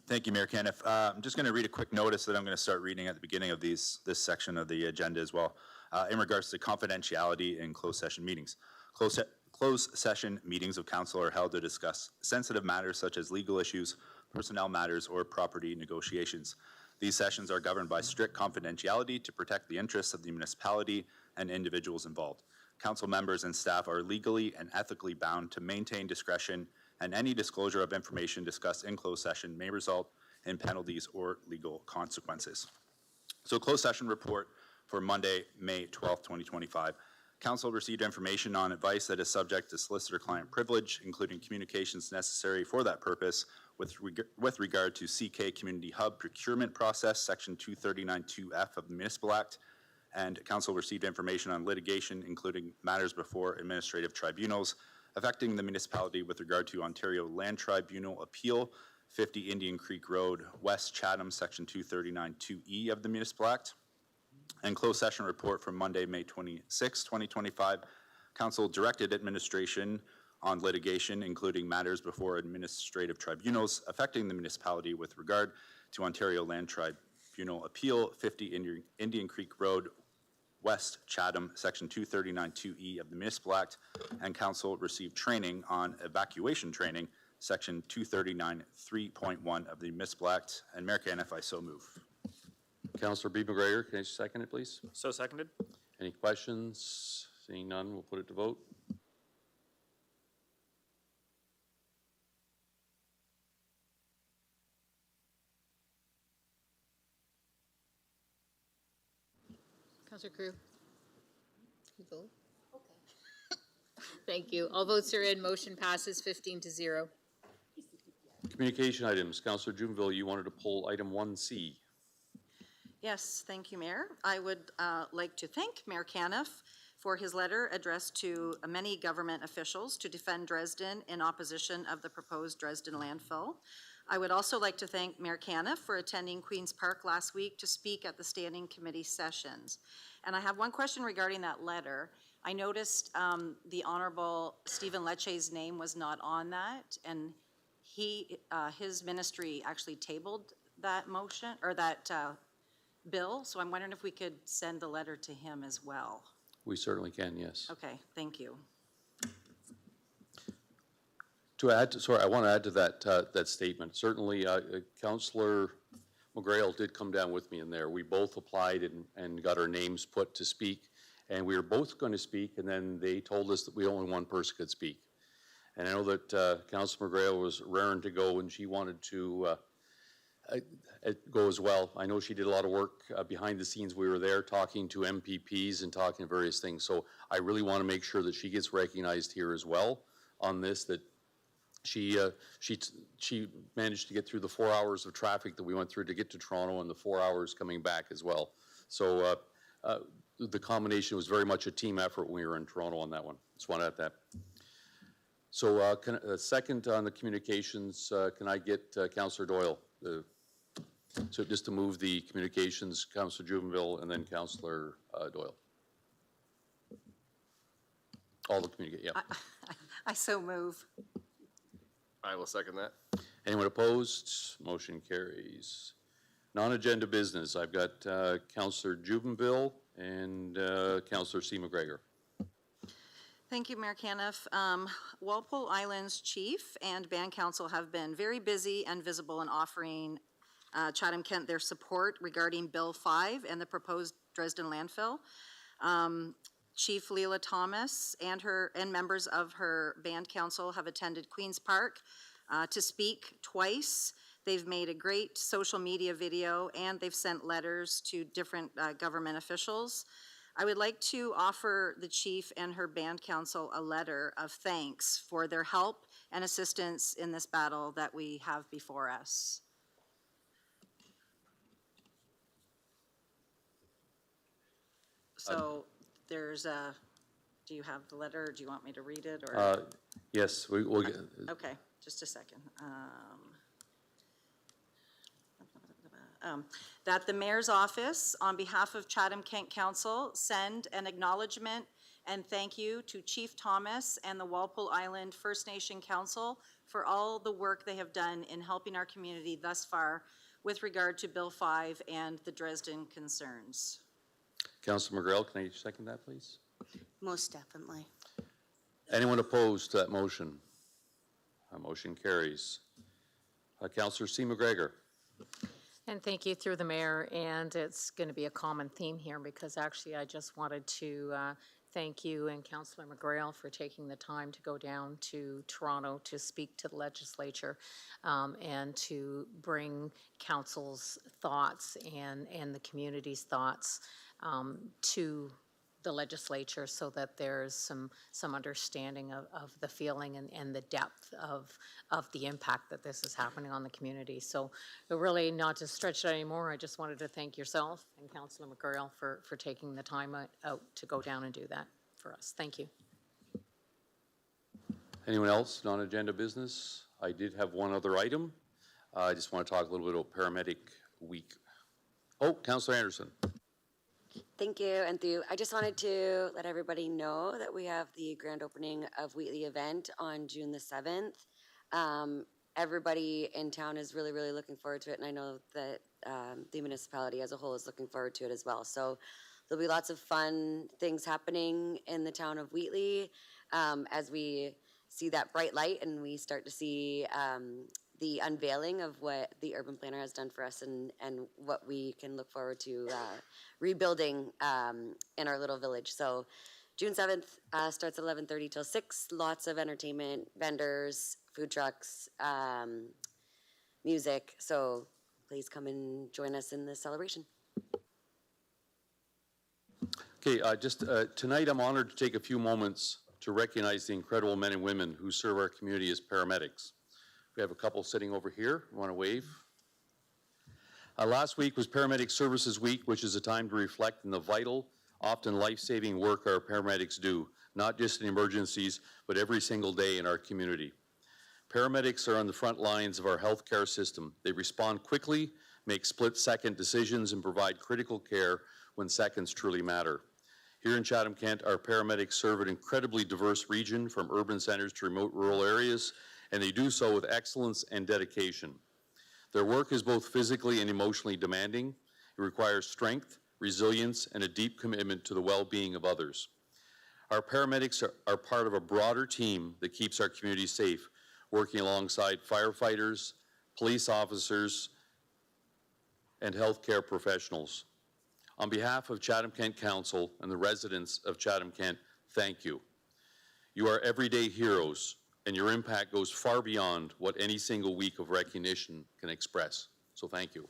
Thank you, Mayor Caniff. I'm just going to read a quick notice that I'm going to start reading at the beginning of this section of the agenda as well, in regards to confidentiality in closed session meetings. Closed session meetings of council are held to discuss sensitive matters such as legal issues, personnel matters, or property negotiations. These sessions are governed by strict confidentiality to protect the interests of the municipality and individuals involved. Council members and staff are legally and ethically bound to maintain discretion, and any disclosure of information discussed in closed session may result in penalties or legal consequences. So, closed session report for Monday, May 12th, 2025. Council received information on advice that is subject to solicitor-client privilege, including communications necessary for that purpose with regard to CK Community Hub procurement process, Section 239(2)F of the Municipal Act. And Council received information on litigation, including matters before administrative tribunals affecting the municipality with regard to Ontario Land Tribunal Appeal, 50 Indian Creek Road, West Chatham, Section 239(2)E of the Municipal Act. And closed session report from Monday, May 26, 2025. Council directed administration on litigation, including matters before administrative tribunals affecting the municipality with regard to Ontario Land Tribunal Appeal, 50 Indian Creek Road, West Chatham, Section 239(2)E of the Municipal Act. And Council received training on evacuation training, Section 239(3.1) of the Municipal Act. And Mayor Caniff, I so move. Councillor B. McGregor, can you second it, please? So seconded. Any questions? Seeing none, we'll put it to vote. Councillor Crew? You vote? Okay. Thank you. All votes are in. Motion passes 15-0. Communication items. Councillor Juneville, you wanted to pull item 1C. Yes, thank you, Mayor. I would like to thank Mayor Caniff for his letter addressed to many government officials to defend Dresden in opposition of the proposed Dresden landfill. I would also like to thank Mayor Caniff for attending Queen's Park last week to speak at the standing committee sessions. And I have one question regarding that letter. I noticed the Honorable Stephen Lecce's name was not on that, and his ministry actually tabled that motion, or that bill, so I'm wondering if we could send the letter to him as well. We certainly can, yes. Okay, thank you. To add, I want to add to that statement. Certainly, Councillor McGrail did come down with me in there. We both applied and got our names put to speak, and we were both going to speak, and then they told us that only one person could speak. And I know that Councillor McGrail was raring to go, and she wanted to go as well. I know she did a lot of work behind the scenes. We were there talking to MPPs and talking various things. So I really want to make sure that she gets recognized here as well on this, that she managed to get through the 4 hours of traffic that we went through to get to Toronto and the 4 hours coming back as well. So the combination was very much a team effort when we were in Toronto on that one. Just want to add that. So second on the communications, can I get Councillor Doyle? So just to move the communications, Councillor Jubenville and then Councillor Doyle. All the community, yeah. I so move. I will second that. Anyone opposed? Motion carries. Non-agenda business, I've got Councillor Jubenville and Councillor C. McGregor. Thank you, Mayor Caniff. Walpole Island's chief and band council have been very busy and visible in offering Chatham-Kent their support regarding Bill 5 and the proposed Dresden landfill. Chief Leela Thomas and members of her band council have attended Queen's Park to speak twice. They've made a great social media video and they've sent letters to different government officials. I would like to offer the chief and her band council a letter of thanks for their help and assistance in this battle that we have before us. So there's a, do you have the letter, or do you want me to read it, or? Yes, we'll get. Okay, just a second. That the mayor's office, on behalf of Chatham-Kent Council, send an acknowledgement and thank you to Chief Thomas and the Walpole Island First Nation Council for all the work they have done in helping our community thus far with regard to Bill 5 and the Dresden concerns. Councilor McGrail, can I second that, please? Most definitely. Anyone opposed to that motion? Motion carries. Councillor C. McGregor. And thank you through the mayor, and it's going to be a common theme here because actually I just wanted to thank you and Councillor McGrail for taking the time to go down to Toronto to speak to the legislature and to bring council's thoughts and the community's thoughts to the legislature so that there's some understanding of the feeling and the depth of the impact that this is happening on the community. So really, not to stretch it anymore, I just wanted to thank yourself and Councillor McGrail for taking the time out to go down and do that for us. Thank you. Anyone else, non-agenda business? I did have one other item. I just want to talk a little bit about Paramedic Week. Oh, Councillor Anderson. Thank you, and I just wanted to let everybody know that we have the grand opening of Wheatley event on June the 7th. Everybody in town is really, really looking forward to it, and I know that the municipality as a whole is looking forward to it as well. So there'll be lots of fun things happening in the town of Wheatley as we see that bright light and we start to see the unveiling of what the urban planner has done for us and what we can look forward to rebuilding in our little village. So June 7th starts at 11:30 till 6. Lots of entertainment, vendors, food trucks, music. So please come and join us in this celebration. Okay, tonight I'm honored to take a few moments to recognize the incredible men and women who serve our community as paramedics. We have a couple sitting over here. You want to wave? Last week was Paramedic Services Week, which is a time to reflect on the vital, often life-saving work our paramedics do, not just in emergencies, but every single day in our community. Paramedics are on the front lines of our healthcare system. They respond quickly, make split-second decisions, and provide critical care when seconds truly matter. Here in Chatham-Kent, our paramedics serve an incredibly diverse region from urban centers to remote rural areas, and they do so with excellence and dedication. Their work is both physically and emotionally demanding. It requires strength, resilience, and a deep commitment to the well-being of others. Our paramedics are part of a broader team that keeps our community safe, working alongside firefighters, police officers, and healthcare professionals. On behalf of Chatham-Kent Council and the residents of Chatham-Kent, thank you. You are everyday heroes, and your impact goes far beyond what any single week of recognition can express. So thank you.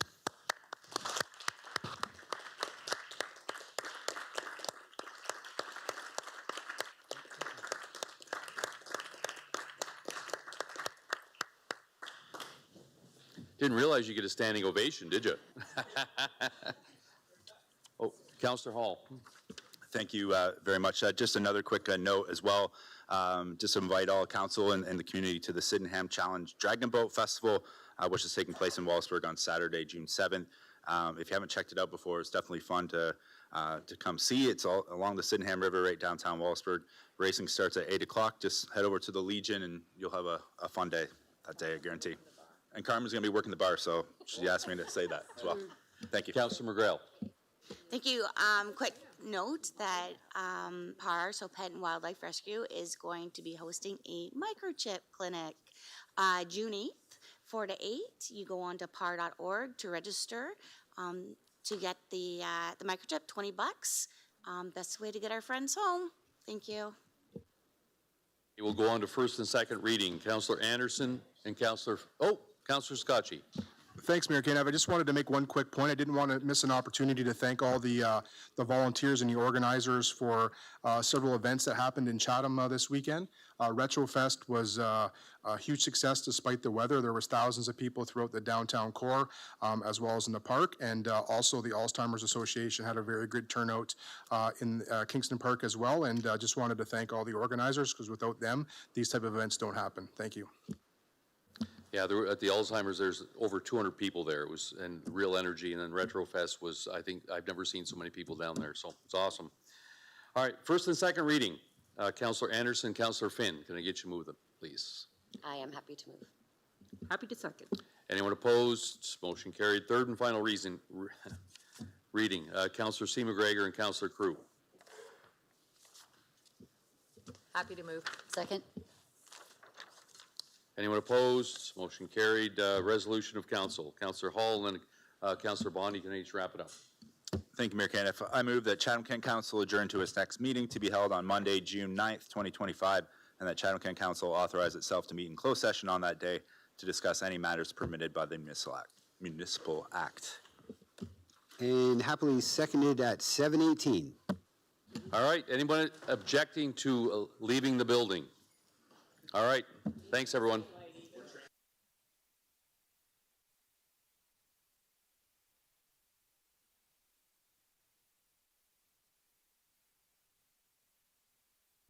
Didn't realize you get a standing ovation, did you? Oh, Councillor Hall. Thank you very much. Just another quick note as well. Just to invite all council and the community to the Sydenham Challenge Dragon Boat Festival, which is taking place in Wallaceburg on Saturday, June 7th. If you haven't checked it out before, it's definitely fun to come see. It's all along the Sydenham River, right downtown Wallaceburg. Racing starts at 8 o'clock. Just head over to the Legion and you'll have a fun day that day, I guarantee. And Carmen's going to be working the bar, so she asked me to say that as well. Thank you. Councilor McGrail. Thank you. Quick note that PAR, so Pet and Wildlife Rescue, is going to be hosting a microchip clinic June 8th, 4 to 8. You go on to par.org to register to get the microchip, $20. Best way to get our friends home. Thank you. We will go on to first and second reading. Councilor Anderson and Councilor Scotchy. Thanks, Mayor Kanev. I just wanted to make one quick point. I didn't want to miss an opportunity to thank all the volunteers and the organizers for several events that happened in Chatham this weekend. Retrofest was a huge success despite the weather. There was thousands of people throughout the downtown core as well as in the park. And also the Alzheimer's Association had a very good turnout in Kingston Park as well. And just wanted to thank all the organizers because without them, these type of events don't happen. Thank you. Yeah, at the Alzheimer's, there's over 200 people there. It was, and real energy. And then Retrofest was, I think, I've never seen so many people down there. So it's awesome. All right, first and second reading. Councilor Anderson, Councilor Finn, can I get you moving, please? I am happy to move. Happy to second. Anyone opposed? Motion carried. Third and final reading. Councilor C. McGregor and Councilor Crew. Happy to move. Second. Anyone opposed? Motion carried. Resolution of council. Councilor Hall and then Councilor Bondi, can I each wrap it up? Thank you, Mayor Caniff. I move that Chatham-Kent Council adjourn to its next meeting to be held on Monday, June 9th, 2025, and that Chatham-Kent Council authorize itself to meet in closed session on that day to discuss any matters permitted by the Municipal Act. And happily seconded at 7:18. All right. Anyone objecting to leaving the building? All right. Thanks, everyone.